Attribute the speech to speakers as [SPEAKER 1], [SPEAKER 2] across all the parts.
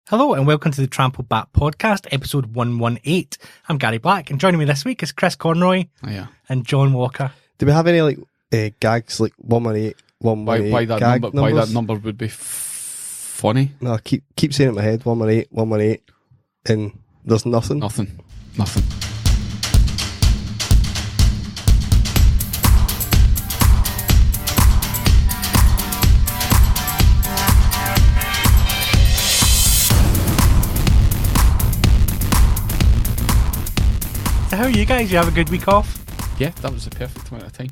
[SPEAKER 1] Hello and welcome to the Trampled Bat Podcast, episode 118. I'm Gary Black, and joining me this week is Chris Conroy and John Walker.
[SPEAKER 2] Do we have any gags like 118, 118
[SPEAKER 3] why that
[SPEAKER 2] gag
[SPEAKER 3] number?
[SPEAKER 2] numbers?
[SPEAKER 3] Why that number would be funny?
[SPEAKER 2] No, I keep saying it in my head, 118, 118, and there's nothing.
[SPEAKER 3] Nothing.
[SPEAKER 1] So how are you guys? You have a good week off?
[SPEAKER 3] Yeah, that was the perfect amount of time.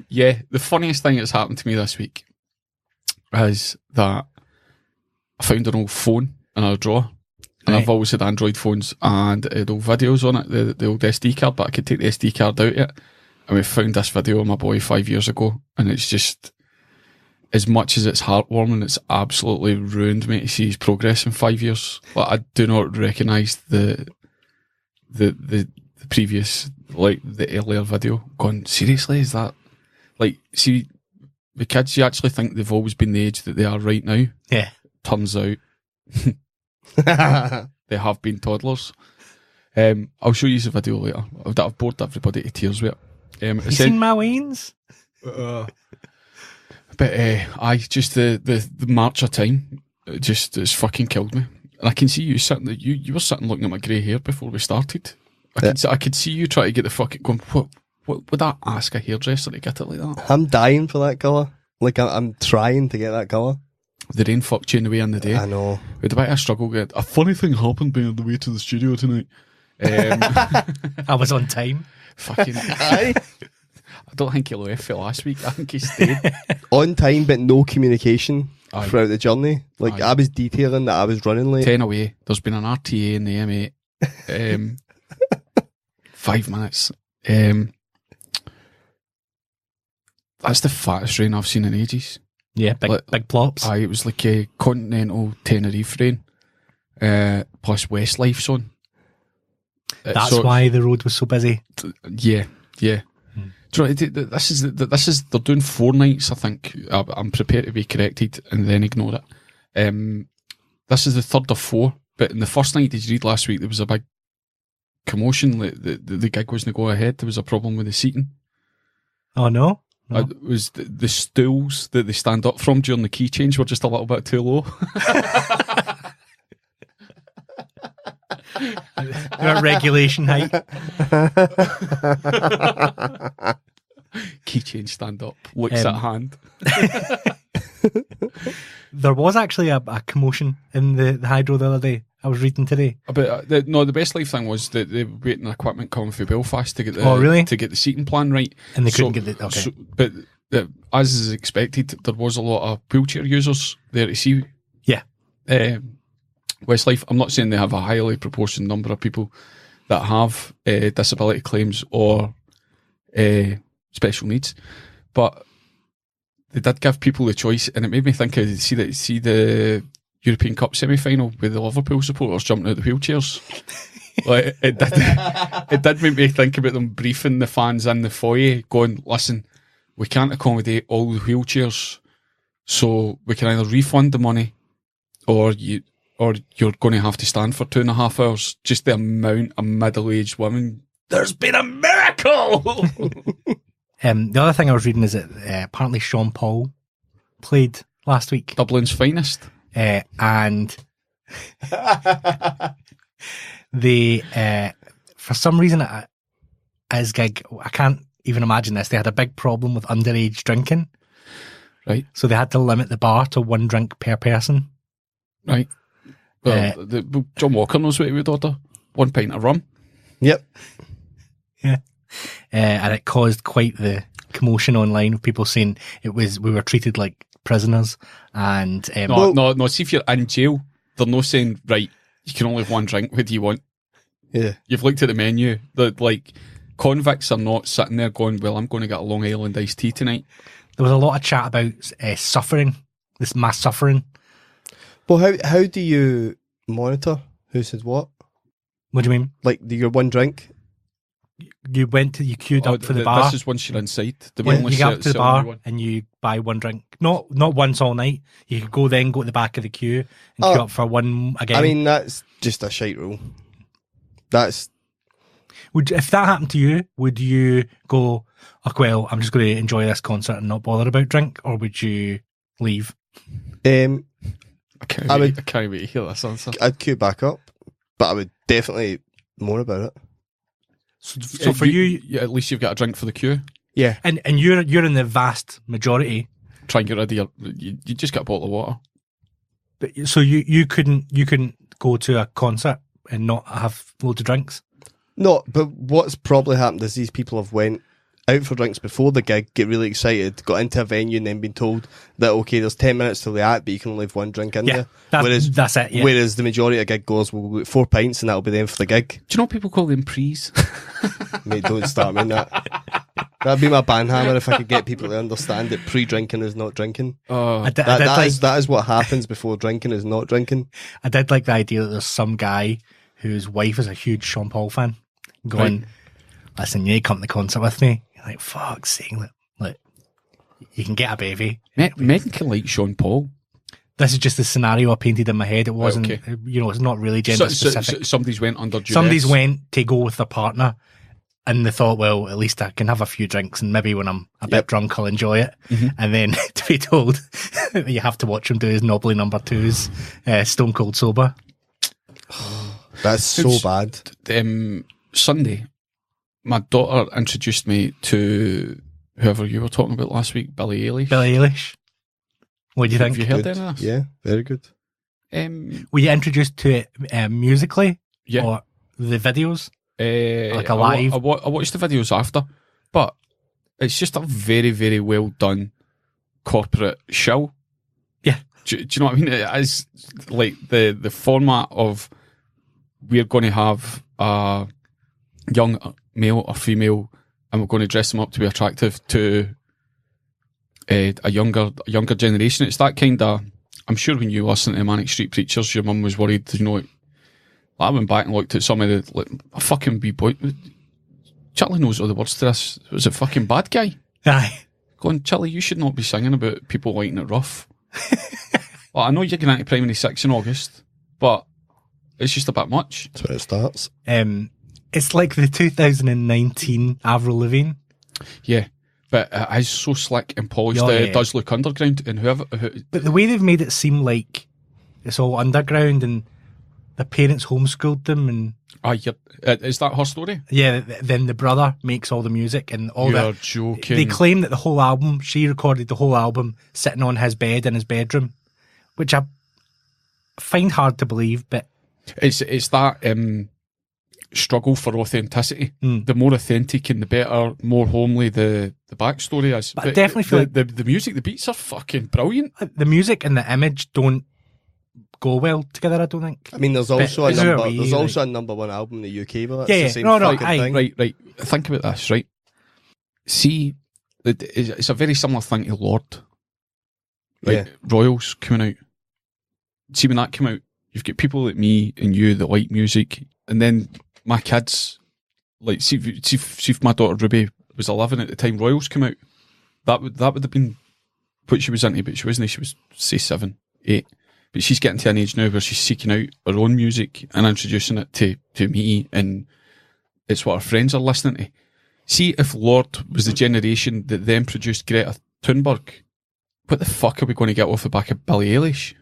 [SPEAKER 3] Yeah, the funniest thing that's happened to me this week is that I found an old phone in a drawer. And I've always had Android phones, and it had old videos on it, the old SD card, but I could take the SD card out yet. And we found this video of my boy 5 years ago, and it's just, as much as it's heartwarming, it's absolutely ruined me to see his progress in 5 years. Like, I do not recognise the previous, like the earlier video. Going, seriously, is that, like, see, the kids, you actually think they've always been the age that they are right now.
[SPEAKER 1] Yeah.
[SPEAKER 3] Turns out they have been toddlers. I'll show you the video later. I've bored everybody to tears with it.
[SPEAKER 1] You seen my wains?
[SPEAKER 3] But just the march of time, it's fucking killed me. And I can see you sitting there, you were sitting looking at my grey hair before we started. I could see you trying to get the fucking going, what would I ask a hairdresser to get it like that?
[SPEAKER 2] I'm dying for that colour. Like, I'm trying to get that colour.
[SPEAKER 3] The rain fucked you in the way in the day.
[SPEAKER 2] I know.
[SPEAKER 3] We had a bit of a struggle. A funny thing happened being on the way to the studio tonight.
[SPEAKER 1] I was on time.
[SPEAKER 3] Fucking I don't think he left for last week. I think he stayed.
[SPEAKER 2] On time, but no communication
[SPEAKER 3] Aye.
[SPEAKER 2] throughout the journey. Like,
[SPEAKER 3] Aye.
[SPEAKER 2] I was detailing that I was running late.
[SPEAKER 3] 10 away. There's been an RTA in the M8. 5 minutes. That's the fattest rain I've seen in ages.
[SPEAKER 1] Yeah, big plops.
[SPEAKER 3] It was like a continental Tenerife rain, plus Westlife's on.
[SPEAKER 1] That's why the road was so busy.
[SPEAKER 3] Yeah. Do you know, this is they're doing 4 nights. I think I'm prepared to be corrected and then ignore it. This is the third of 4. But in the first night, did you read last week? There was a big commotion. The gig wasn't to go ahead. There was a problem with the seating.
[SPEAKER 1] Oh no.
[SPEAKER 3] It was the stools that they stand up from during the key change were just a little bit too low.
[SPEAKER 1] They're at regulation height.
[SPEAKER 3] Key change stand up, looks at hand.
[SPEAKER 1] There was actually a commotion in the hydro the other day. I was reading today.
[SPEAKER 3] But the best life thing was that they were waiting equipment coming from Belfast to get the seating plan right,
[SPEAKER 1] and they couldn't get it. Okay,
[SPEAKER 3] but as is expected, there was a lot of wheelchair users there to see.
[SPEAKER 1] Yeah,
[SPEAKER 3] Westlife. I'm not saying they have a highly proportioned number of people that have disability claims or special needs, but they did give people the choice, and it made me think of see the European Cup semi-final with the Liverpool supporters jumping out the wheelchairs. Like, it did make me think about them briefing the fans in the foyer, going, "Listen, we can't accommodate all the wheelchairs, so we can either refund the money, or you're going to have to stand for 2.5 hours." Just the amount of middle-aged women. There's been a miracle.
[SPEAKER 1] The other thing I was reading is that apparently Sean Paul played last week.
[SPEAKER 3] Dublin's finest.
[SPEAKER 1] And they, for some reason, at his gig, I can't even imagine this, they had a big problem with underage drinking.
[SPEAKER 3] Right.
[SPEAKER 1] So they had to limit the bar to 1 drink per person.
[SPEAKER 3] Right. Well, John Walker knows what he would order. 1 pint of rum.
[SPEAKER 2] Yep.
[SPEAKER 1] Yeah. And it caused quite the commotion online of people saying we were treated like prisoners. And
[SPEAKER 3] no. See, if you're in jail, they're not saying, right, you can only have 1 drink. What do you want?
[SPEAKER 2] Yeah.
[SPEAKER 3] You've looked at the menu. Like, convicts are not sitting there going, well, I'm going to get a Long Island iced tea tonight.
[SPEAKER 1] There was a lot of chat about suffering, this mass suffering.
[SPEAKER 2] Well, how do you monitor who says what?
[SPEAKER 1] What do you mean?
[SPEAKER 2] Like, your 1 drink?
[SPEAKER 1] you queued up for the bar.
[SPEAKER 3] This is once you're inside.
[SPEAKER 1] You get up to the bar and you buy one drink. Not once all night. You could go to the back of the queue and queue up for one again.
[SPEAKER 2] I mean, that's just a shite rule. If
[SPEAKER 1] that happened to you, would you go, oh, well, I'm just going to enjoy this concert and not bother about drink, or would you leave?
[SPEAKER 3] I can't wait to hear this answer.
[SPEAKER 2] I'd queue back up, but I would definitely moan about it.
[SPEAKER 1] So for you,
[SPEAKER 3] at least you've got a drink for the queue.
[SPEAKER 2] Yeah,
[SPEAKER 1] and you're in the vast majority.
[SPEAKER 3] Try and get rid of you just get a bottle of water.
[SPEAKER 1] But so you couldn't go to a concert and not have loads of drinks.
[SPEAKER 2] No, but what's probably happened is these people have went out for drinks before the gig, get really excited, got into a venue and then been told that, okay, there's 10 minutes till the act, but you can only have one drink in there.
[SPEAKER 1] That's it, yeah.
[SPEAKER 2] Whereas the majority of gig goers will get 4 pints and that'll be them for the gig.
[SPEAKER 3] Do you know what people call them prees?
[SPEAKER 2] Mate, don't start me on that. That'd be my banhammer if I could get people to understand that pre-drinking is not drinking. That is what happens before drinking is not drinking.
[SPEAKER 1] I did like the idea that there's some guy whose wife is a huge Sean Paul fan going, right, listen, you need to come to the concert with me. You're like, fuck's sake, like, you can get a baby.
[SPEAKER 3] Men can like Sean Paul.
[SPEAKER 1] This is just the scenario I painted in my head. It wasn't, it's not really gender specific.
[SPEAKER 3] So somebody's went under duress.
[SPEAKER 1] Somebody's went to go with their partner and they thought, well, at least I can have a few drinks and maybe when I'm a bit drunk, I'll enjoy it. Mm-hmm. And then to be told that you have to watch him do his knobbly number twos, stone cold sober.
[SPEAKER 2] That's so bad.
[SPEAKER 3] Sunday, my daughter introduced me to whoever you were talking about last week, Billie Eilish. What do you think?
[SPEAKER 2] Have you heard any of this? Yeah, very good.
[SPEAKER 1] Were you introduced to it musically?
[SPEAKER 3] Yeah.
[SPEAKER 1] Or the videos? Like a live?
[SPEAKER 3] I watched the videos after, but it's just a very, very well done corporate show.
[SPEAKER 1] Yeah.
[SPEAKER 3] Do you know what I mean? It is like the format of we're going to have a young male or female and we're going to dress them up to be attractive to a younger generation. It's that kind of, I'm sure when you listen to Manic Street Preachers, your mum was worried, I went back and looked at some of the, like, a fucking wee boy. Charlie knows all the words to this. It was a fucking bad guy.
[SPEAKER 1] Aye.
[SPEAKER 3] Going, Charlie, you should not be singing about people liking it rough. Well, I know you're going to Primary 6 in August, but it's just a bit much.
[SPEAKER 2] That's where it starts.
[SPEAKER 1] It's like the 2019 Avril Lavigne.
[SPEAKER 3] Yeah, but it is so slick and polished that it does look underground. And
[SPEAKER 1] but the way they've made it seem like it's all underground and the parents homeschooled them and...
[SPEAKER 3] is that her story?
[SPEAKER 1] Yeah, then the brother makes all the music and all that.
[SPEAKER 3] You're joking.
[SPEAKER 1] They claim that the whole album, she recorded the whole album sitting on his bed in his bedroom, which I find hard to believe, but...
[SPEAKER 3] It's that struggle for authenticity. The more authentic and the better, more homely the backstory is.
[SPEAKER 1] But I definitely feel like...
[SPEAKER 3] The music, the beats are fucking brilliant.
[SPEAKER 1] The music and the image don't go well together, I don't think.
[SPEAKER 2] I mean, there's also a number one album in the UK, but that's the same thing.
[SPEAKER 3] Right. Think about this, right? See, it's a very similar thing to Lord. Right? Yeah. Royals coming out. See, when that came out, you've got people like me and you that like music, and then my kids, like, see if my daughter Ruby was 11 at the time Royals came out, that would have been what she was into, but she wasn't. She was, say, 7, 8. But she's getting to an age now where she's seeking out her own music and introducing it to me, and it's what her friends are listening to. See, if Lord was the generation that then produced Greta Thunberg, what the fuck are we going to get off the back of Billie Eilish?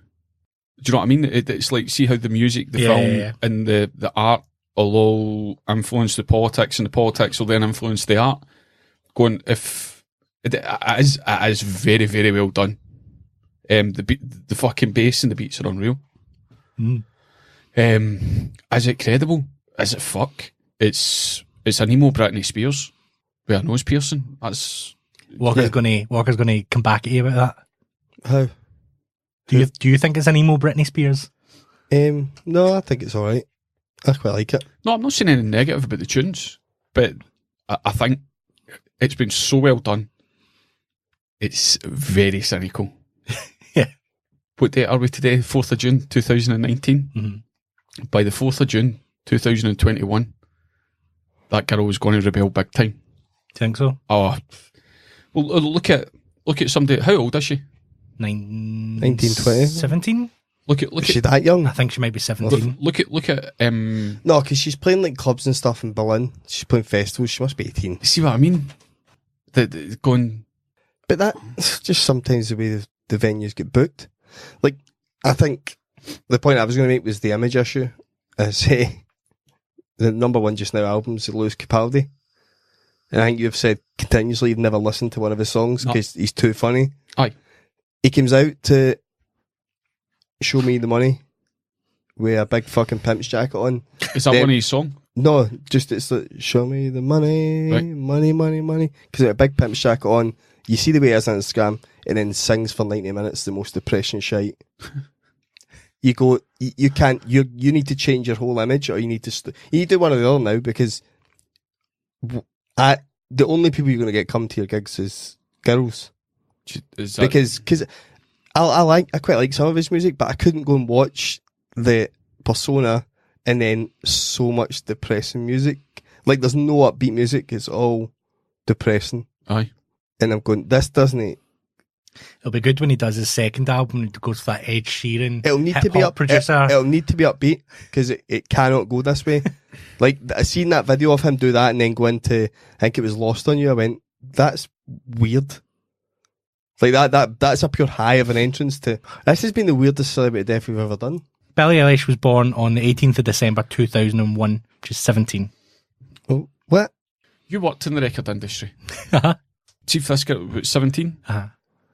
[SPEAKER 3] Do you know what I mean? It's like, see how the music, the film, and the art will all influence the politics, and the politics will then influence the art. If it is very, very well done. The fucking bass and the beats are unreal. Is it credible? Is it fuck? It's an emo Britney Spears with a nose piercing. That's
[SPEAKER 1] Walker's gonna come back at you about that.
[SPEAKER 2] How?
[SPEAKER 1] Do you think it's an emo Britney Spears?
[SPEAKER 2] No, I think it's alright. I quite like it.
[SPEAKER 3] No, I'm not saying anything negative about the tunes, but I think it's been so well done. It's very cynical.
[SPEAKER 1] Yeah.
[SPEAKER 3] What date are we today? 4th of June 2019. Mm-hmm. By the 4th of June 2021, that girl was going to rebel big time.
[SPEAKER 1] Do you think so?
[SPEAKER 3] Oh, well, look at somebody. How old is she?
[SPEAKER 2] 1920.
[SPEAKER 1] 17?
[SPEAKER 3] Look
[SPEAKER 2] Is she that young?
[SPEAKER 1] I think she might be 17.
[SPEAKER 3] Look at
[SPEAKER 2] No, because she's playing like clubs and stuff in Berlin. She's playing festivals. She must be 18.
[SPEAKER 3] See what I mean? The going.
[SPEAKER 2] But that's just sometimes the way the venues get booked. Like, I think the point I was going to make was the image issue. The number one just now album is Lewis Capaldi. And I think you've said continuously you've never listened to one of his songs because he's too funny.
[SPEAKER 3] Aye.
[SPEAKER 2] He comes out to Show Me the Money with a big fucking pimp's jacket on.
[SPEAKER 3] Is that one of his songs?
[SPEAKER 2] No, just it's like, show me the money,
[SPEAKER 3] Right.
[SPEAKER 2] money, money, money. Because a big pimp's jacket on, you see the way it is on Instagram, and then sings for 90 minutes the most depressing shite. You go, you can't, you need to change your whole image, or you need to, you need to do one or the other now, because the only people you're going to get come to your gigs is girls.
[SPEAKER 3] Is that,
[SPEAKER 2] Because I quite like some of his music, but I couldn't go and watch the persona and then so much depressing music. Like, there's no upbeat music, it's all depressing.
[SPEAKER 3] aye.
[SPEAKER 2] And I'm going, this doesn't.
[SPEAKER 1] It'll be good when he does his second album and goes for that Ed Sheeran
[SPEAKER 2] It'll need to be
[SPEAKER 1] hip-hop producer.
[SPEAKER 2] It'll need to be upbeat because it cannot go this way. Like, I seen that video of him do that and then go into, I think it was Lost on You. I went, that's weird. Like that's a pure high of an entrance to. This has been the weirdest celebrity death we've ever done.
[SPEAKER 1] Billie Eilish was born on the 18th of December 2001, she's 17.
[SPEAKER 2] Oh, what?
[SPEAKER 3] You worked in the record industry.
[SPEAKER 1] Uh-huh.
[SPEAKER 3] See if this girl was 17,
[SPEAKER 1] Uh-huh.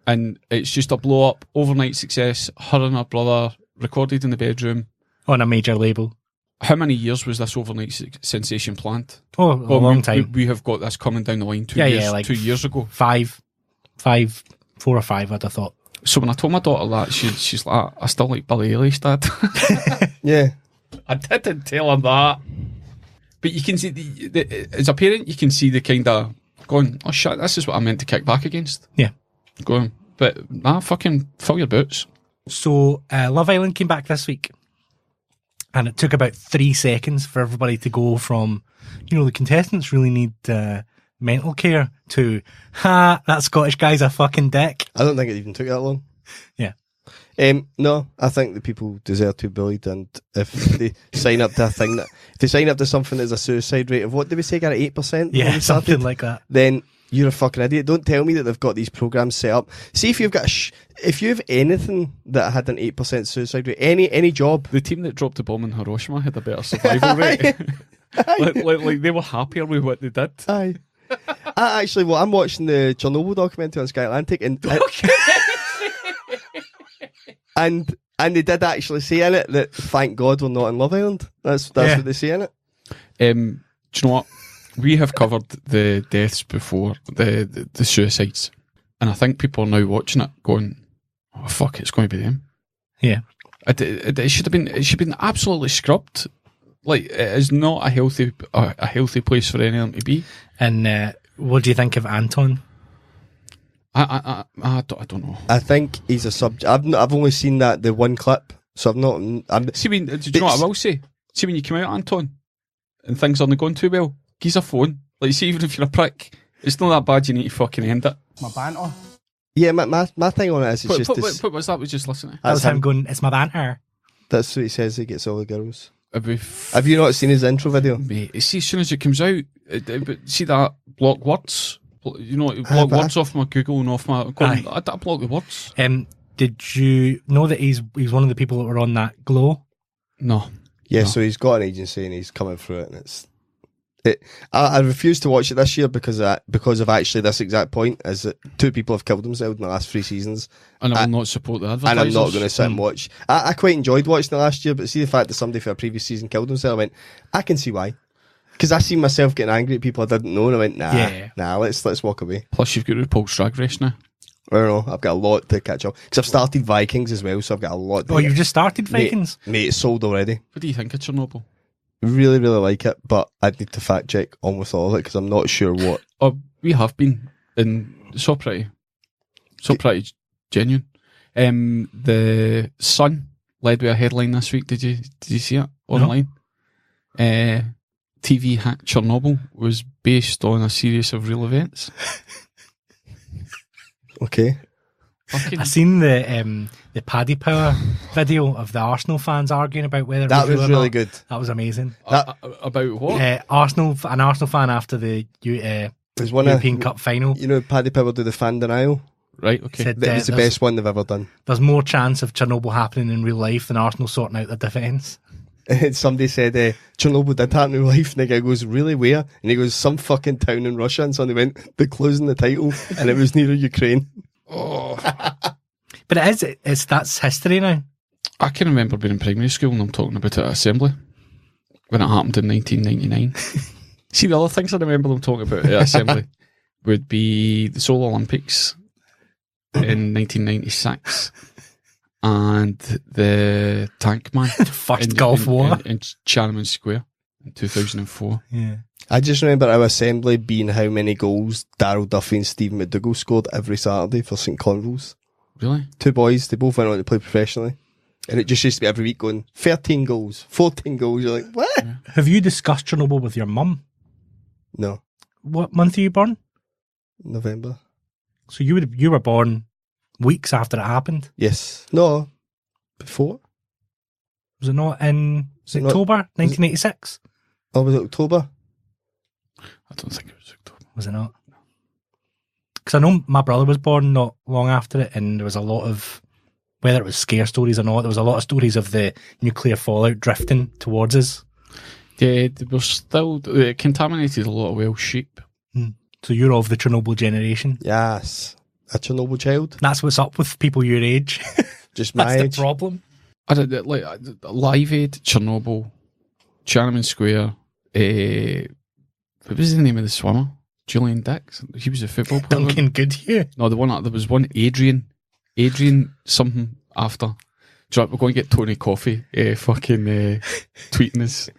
[SPEAKER 3] and it's just a blow up, overnight success. Her and her brother recorded in the bedroom.
[SPEAKER 1] On a major label.
[SPEAKER 3] How many years was this overnight sensation planned?
[SPEAKER 1] Oh, a long time.
[SPEAKER 3] We have got this coming down the line 2
[SPEAKER 1] Yeah,
[SPEAKER 3] years.
[SPEAKER 1] yeah, like
[SPEAKER 3] 2 years ago.
[SPEAKER 1] 4 or 5, I'd have thought.
[SPEAKER 3] So when I told my daughter that, she's like, I still like Billie Eilish, Dad.
[SPEAKER 2] Yeah.
[SPEAKER 3] I didn't tell her that. But you can see, as a parent, you can see the kind of going, oh shit, this is what I meant to kick back against.
[SPEAKER 1] Yeah.
[SPEAKER 3] Going, but nah, fucking fill your boots.
[SPEAKER 1] So, Love Island came back this week. And it took about 3 seconds for everybody to go from, the contestants really need mental care to, that Scottish guy's a fucking dick.
[SPEAKER 2] I don't think it even took that long.
[SPEAKER 1] Yeah.
[SPEAKER 2] No, I think the people deserve to be bullied, and if they sign up to a thing if they sign up to something that's a suicide rate of, what did we say, got 8%?
[SPEAKER 1] Yeah, something like that.
[SPEAKER 2] Then you're a fucking idiot. Don't tell me that they've got these programs set up. See if you've got if you have anything that had an 8% suicide rate, any job.
[SPEAKER 3] The team that dropped the bomb in Hiroshima had a better survival rate. like they were happier with what they did.
[SPEAKER 2] Aye. I'm watching the Chernobyl documentary on Sky Atlantic, and and they did actually say in it that thank God we're not in Love Island. That's what they say in it.
[SPEAKER 3] Do you know what? We have covered the deaths before, the suicides, and I think people are now watching it going, "Oh fuck, it's going to be them."
[SPEAKER 1] Yeah,
[SPEAKER 3] it should have been absolutely scrubbed. Like, it is not a healthy place for any of them to be.
[SPEAKER 1] And what do you think of Anton?
[SPEAKER 3] I don't know.
[SPEAKER 2] I think he's a subject. I've only seen the one clip, so I've not.
[SPEAKER 3] See, do you know what I will say? See, when you come out, Anton, and things aren't going too well, give a phone. Like, see, even if you're a prick, it's not that bad. You need to fucking end it.
[SPEAKER 4] My banter.
[SPEAKER 2] Yeah, my thing on it is it's just.
[SPEAKER 3] What was that? Was just listening.
[SPEAKER 1] That's him going, it's my banter.
[SPEAKER 2] That's what he says. He gets all the girls.
[SPEAKER 3] Have
[SPEAKER 2] you not seen his intro video?
[SPEAKER 3] Mate, see, as soon as it comes out, but see that block words? Block words off my Google and off my... I block the words.
[SPEAKER 1] Did you know that he's one of the people that were on that Glow?
[SPEAKER 3] No.
[SPEAKER 2] Yeah,
[SPEAKER 3] No.
[SPEAKER 2] so he's got an agency and he's coming through it, and I refused to watch it this year because of actually this exact point, is that 2 people have killed themselves in the last 3 seasons.
[SPEAKER 3] And I will not support the advertisers.
[SPEAKER 2] And I'm not going to sit and watch. I quite enjoyed watching it last year, but see the fact that somebody for a previous season killed himself, I went, I can see why. Because I seen myself getting angry at people I didn't know, and I went, nah, let's walk away.
[SPEAKER 3] Plus, you've got RuPaul's Drag Race now.
[SPEAKER 2] I don't know, I've got a lot to catch up. Because I've started Vikings as well, so I've got a lot to
[SPEAKER 1] you've just started Vikings?
[SPEAKER 2] Mate, it's sold already.
[SPEAKER 3] What do you think of Chernobyl?
[SPEAKER 2] Really, really like it, but I'd need to fact check almost all of it because I'm not sure what.
[SPEAKER 3] Oh, we have been, and so pretty genuine. The Sun led with a headline this week. Did you see it online? TV hack Chernobyl was based on a series of real events?
[SPEAKER 2] Okay.
[SPEAKER 3] Fucking
[SPEAKER 1] I seen the Paddy Power video of the Arsenal fans arguing about whether it
[SPEAKER 2] That
[SPEAKER 1] was
[SPEAKER 2] was
[SPEAKER 1] real or
[SPEAKER 2] really
[SPEAKER 1] not.
[SPEAKER 2] good.
[SPEAKER 1] That was amazing.
[SPEAKER 3] about what?
[SPEAKER 1] An Arsenal fan after the
[SPEAKER 2] There's one
[SPEAKER 1] European Cup final
[SPEAKER 2] You know, Paddy Power do the fan denial.
[SPEAKER 3] Right, okay.
[SPEAKER 1] said
[SPEAKER 2] That was the best one they've ever done.
[SPEAKER 1] there's more chance of Chernobyl happening in real life than Arsenal sorting out the defence.
[SPEAKER 2] And somebody said Chernobyl did happen in real life, and the guy goes, really, where? And he goes, some fucking town in Russia. And somebody went, they're closing the title, and it was near Ukraine.
[SPEAKER 3] Oh.
[SPEAKER 1] But that's history now.
[SPEAKER 3] I can remember being in primary school and I'm talking about it at assembly when it happened in 1999. See, the other things I remember them talking about at assembly would be the Seoul Olympics in 1996 and the Tank Man.
[SPEAKER 1] The first Gulf War.
[SPEAKER 3] In Tiananmen Square in 2004.
[SPEAKER 1] Yeah.
[SPEAKER 2] I just remember our assembly being how many goals Darryl Duffy and Stephen McDougall scored every Saturday for St Conroy's.
[SPEAKER 3] Really?
[SPEAKER 2] Two boys, they both went on to play professionally. And it just used to be every week going, 13 goals, 14 goals. You're like, what?
[SPEAKER 3] Yeah.
[SPEAKER 1] Have you discussed Chernobyl with your mum?
[SPEAKER 2] No,
[SPEAKER 1] What month are you born?
[SPEAKER 2] November.
[SPEAKER 1] So you were born weeks after it happened.
[SPEAKER 2] Yes. No, before?
[SPEAKER 1] Was it not in
[SPEAKER 2] it not-
[SPEAKER 1] October 1986?
[SPEAKER 2] Or was it October?
[SPEAKER 3] I don't think it was October.
[SPEAKER 1] Was it not? Because I know my brother was born not long after it, and there was a lot of, whether it was scare stories or not, there was a lot of stories of the nuclear fallout drifting towards us.
[SPEAKER 3] Yeah, they were still it contaminated a lot of Welsh sheep.
[SPEAKER 1] So you're of the Chernobyl generation.
[SPEAKER 2] Yes. A Chernobyl child.
[SPEAKER 1] That's what's up with people your age.
[SPEAKER 2] Just my
[SPEAKER 1] That's
[SPEAKER 2] age.
[SPEAKER 1] the problem.
[SPEAKER 3] I did like Live Aid, Chernobyl, Tiananmen Square. What was the name of the swimmer? Julian Dix. He was a football player.
[SPEAKER 1] Duncan Goodhue.
[SPEAKER 3] No, there was one Adrian something after. Do you know, we're going to get Tony Coffey tweeting us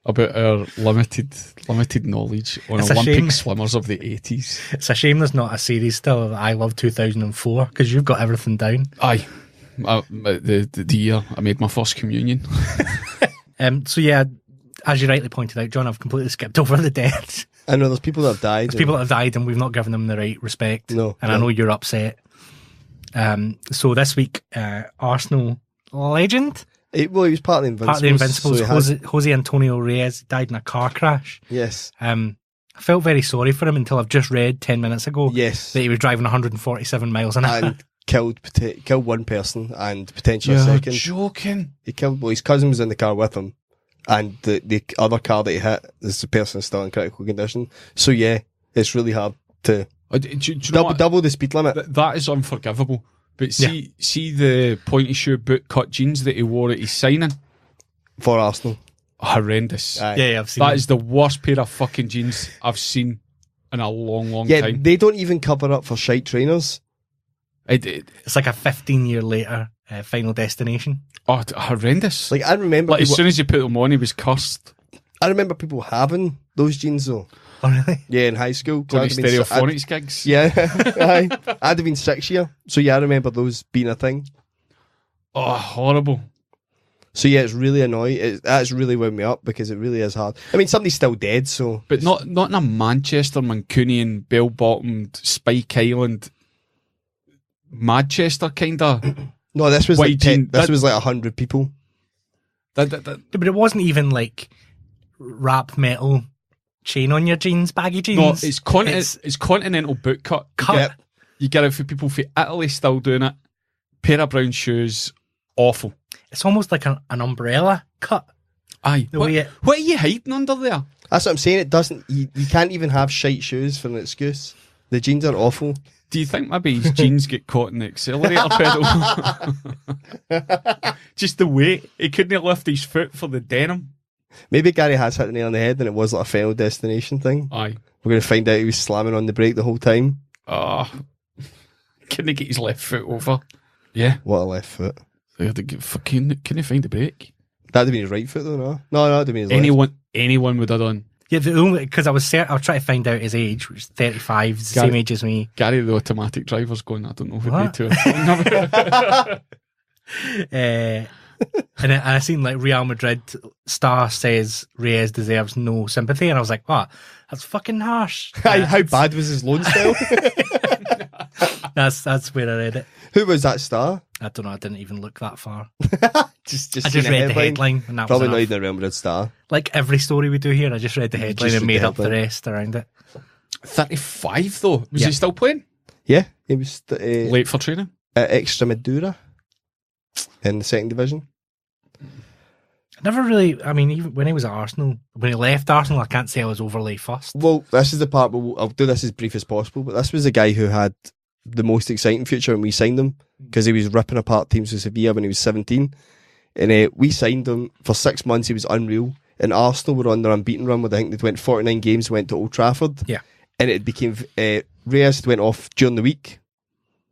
[SPEAKER 3] about our limited knowledge on
[SPEAKER 1] It's a
[SPEAKER 3] Olympic
[SPEAKER 1] shame.
[SPEAKER 3] swimmers of the 80s.
[SPEAKER 1] It's a shame there's not a series still of I Love 2004 because you've got everything down.
[SPEAKER 3] Aye. The year I made my first communion.
[SPEAKER 1] So yeah, as you rightly pointed out, John, I've completely skipped over the deaths.
[SPEAKER 2] I know there's people that have died.
[SPEAKER 1] There's people that have died and we've not given them the right respect.
[SPEAKER 2] No.
[SPEAKER 1] And I know you're upset. So this week, Arsenal legend,
[SPEAKER 2] He was part of the Invincibles.
[SPEAKER 1] Jose Antonio Reyes died in a car crash.
[SPEAKER 2] Yes.
[SPEAKER 1] I felt very sorry for him until I've just read 10 minutes ago
[SPEAKER 2] Yes.
[SPEAKER 1] that he was driving 147 miles an hour.
[SPEAKER 2] And killed one person and potentially a
[SPEAKER 3] You're
[SPEAKER 2] second.
[SPEAKER 3] joking.
[SPEAKER 2] He killed, well, his cousin was in the car with him. And the other car that he hit, this person still in critical condition. So yeah, it's really hard to
[SPEAKER 3] Do you know what?
[SPEAKER 2] double the speed limit.
[SPEAKER 3] That is unforgivable. But see the pointy shoe boot cut jeans that he wore at his signing?
[SPEAKER 2] For Arsenal.
[SPEAKER 3] Horrendous.
[SPEAKER 2] Aye.
[SPEAKER 1] Yeah, I've seen
[SPEAKER 3] That
[SPEAKER 1] it.
[SPEAKER 3] is the worst pair of fucking jeans I've seen in a long
[SPEAKER 2] Yeah,
[SPEAKER 3] time.
[SPEAKER 2] they don't even cover up for shite trainers.
[SPEAKER 1] It's like a 15-year later Final Destination.
[SPEAKER 3] Horrendous.
[SPEAKER 2] Like I remember
[SPEAKER 3] Like, as
[SPEAKER 2] people,
[SPEAKER 3] soon as you put them on, he was cursed.
[SPEAKER 2] I remember people having those jeans though.
[SPEAKER 1] Oh, really?
[SPEAKER 2] Yeah, in high school.
[SPEAKER 3] Going to
[SPEAKER 2] I'd have been-
[SPEAKER 3] Stereophonics gigs.
[SPEAKER 2] Yeah, aye. I'd have been 6 year. So yeah, I remember those being a thing.
[SPEAKER 3] Oh, horrible.
[SPEAKER 2] So yeah, it's really annoying. That's really wound me up because it really is hard. I mean, somebody's still dead, so
[SPEAKER 3] But not in a Manchester, Mancunian, bell-bottomed, Spike Island, Manchester kind of.
[SPEAKER 2] no. This was
[SPEAKER 3] White
[SPEAKER 2] like
[SPEAKER 3] jean-
[SPEAKER 2] this
[SPEAKER 3] that-
[SPEAKER 2] was like 100 people.
[SPEAKER 1] But it wasn't even like rap metal chain on your jeans, baggy jeans.
[SPEAKER 3] No, it's continental boot cut.
[SPEAKER 1] cut.
[SPEAKER 2] Yep.
[SPEAKER 3] You get it for people from Italy still doing it. Pair of brown shoes, awful.
[SPEAKER 1] It's almost like an umbrella cut.
[SPEAKER 3] Aye.
[SPEAKER 1] The way
[SPEAKER 3] What are you hiding under there?
[SPEAKER 2] That's what I'm saying. It doesn't. You can't even have shite shoes for an excuse. The jeans are awful.
[SPEAKER 3] Do you think maybe his jeans get caught in the accelerator pedal? Just the weight. He couldn't lift his foot for the denim.
[SPEAKER 2] Maybe Gary has hit the nail on the head, and it was like a Final Destination thing.
[SPEAKER 3] Aye.
[SPEAKER 2] We're going to find out he was slamming on the brake the whole time.
[SPEAKER 3] Oh. Couldn't get his left foot over. Yeah.
[SPEAKER 2] What a left foot.
[SPEAKER 3] They had to get fucking. Can he find the brake?
[SPEAKER 2] That'd have been his right foot though, no? No, that'd have been his left.
[SPEAKER 3] Anyone would have done.
[SPEAKER 1] Yeah, the only because I was trying to find out his age, which is 35, he's the same age as me.
[SPEAKER 3] Gary, the automatic driver's going, I don't know who
[SPEAKER 1] What?
[SPEAKER 3] paid to.
[SPEAKER 1] And I seen like Real Madrid star says Reyes deserves no sympathy, and I was like, "What? That's fucking harsh."
[SPEAKER 2] How bad was his loan spell?
[SPEAKER 1] That's where I read it.
[SPEAKER 2] Who was that star?
[SPEAKER 1] I don't know. I didn't even look that far.
[SPEAKER 2] just
[SPEAKER 1] I just read the headline, and that
[SPEAKER 2] Probably
[SPEAKER 1] was
[SPEAKER 2] not
[SPEAKER 1] enough.
[SPEAKER 2] even a Real Madrid star.
[SPEAKER 1] Like every story we do here, I just read the headline
[SPEAKER 2] Just
[SPEAKER 1] and made
[SPEAKER 2] the
[SPEAKER 1] up the
[SPEAKER 2] headline.
[SPEAKER 1] rest around it.
[SPEAKER 3] 35 though. Was
[SPEAKER 1] Yeah.
[SPEAKER 3] he still playing?
[SPEAKER 2] Yeah, he was
[SPEAKER 3] Late for training?
[SPEAKER 2] at Extremadura in the second division.
[SPEAKER 1] I never really. I mean, even when he was at Arsenal, when he left Arsenal, I can't say I was overly fussed.
[SPEAKER 2] Well, this is the part where I'll do this as brief as possible, but this was the guy who had the most exciting future when we signed him, because he was ripping apart teams with Sevilla when he was 17. And we signed him for 6 months. He was unreal. And Arsenal were on their unbeaten run with, I think they'd went 49 games, went to Old Trafford.
[SPEAKER 1] Yeah.
[SPEAKER 2] And it became, Reyes went off during the week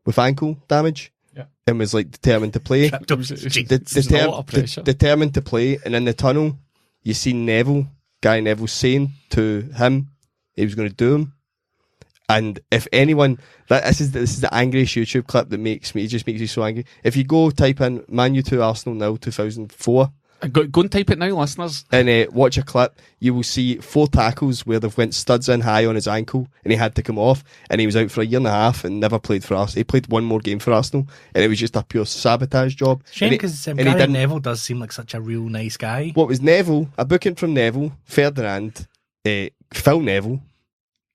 [SPEAKER 2] with ankle damage.
[SPEAKER 3] Yeah.
[SPEAKER 2] And was like determined to play.
[SPEAKER 1] Tripped up.
[SPEAKER 3] There's a lot of pressure.
[SPEAKER 2] Determined to play. And in the tunnel, you see Gary Neville saying to him he was going to do him. And if anyone, this is the angriest YouTube clip that just makes me so angry. If you go type in Man U 2 Arsenal 0 2004
[SPEAKER 3] Go and type it now, listeners.
[SPEAKER 2] and watch a clip, you will see 4 tackles where they've went studs in high on his ankle and he had to come off, and he was out for a year and a half and never played for Arsenal. He played one more game for Arsenal and it was just a pure sabotage job.
[SPEAKER 1] Shame,
[SPEAKER 2] And he-
[SPEAKER 1] because
[SPEAKER 2] and he
[SPEAKER 1] Gary
[SPEAKER 2] didn't-
[SPEAKER 1] Neville does seem like such a real nice guy.
[SPEAKER 2] What was Neville? A booking from Neville, Ferdinand, Phil Neville,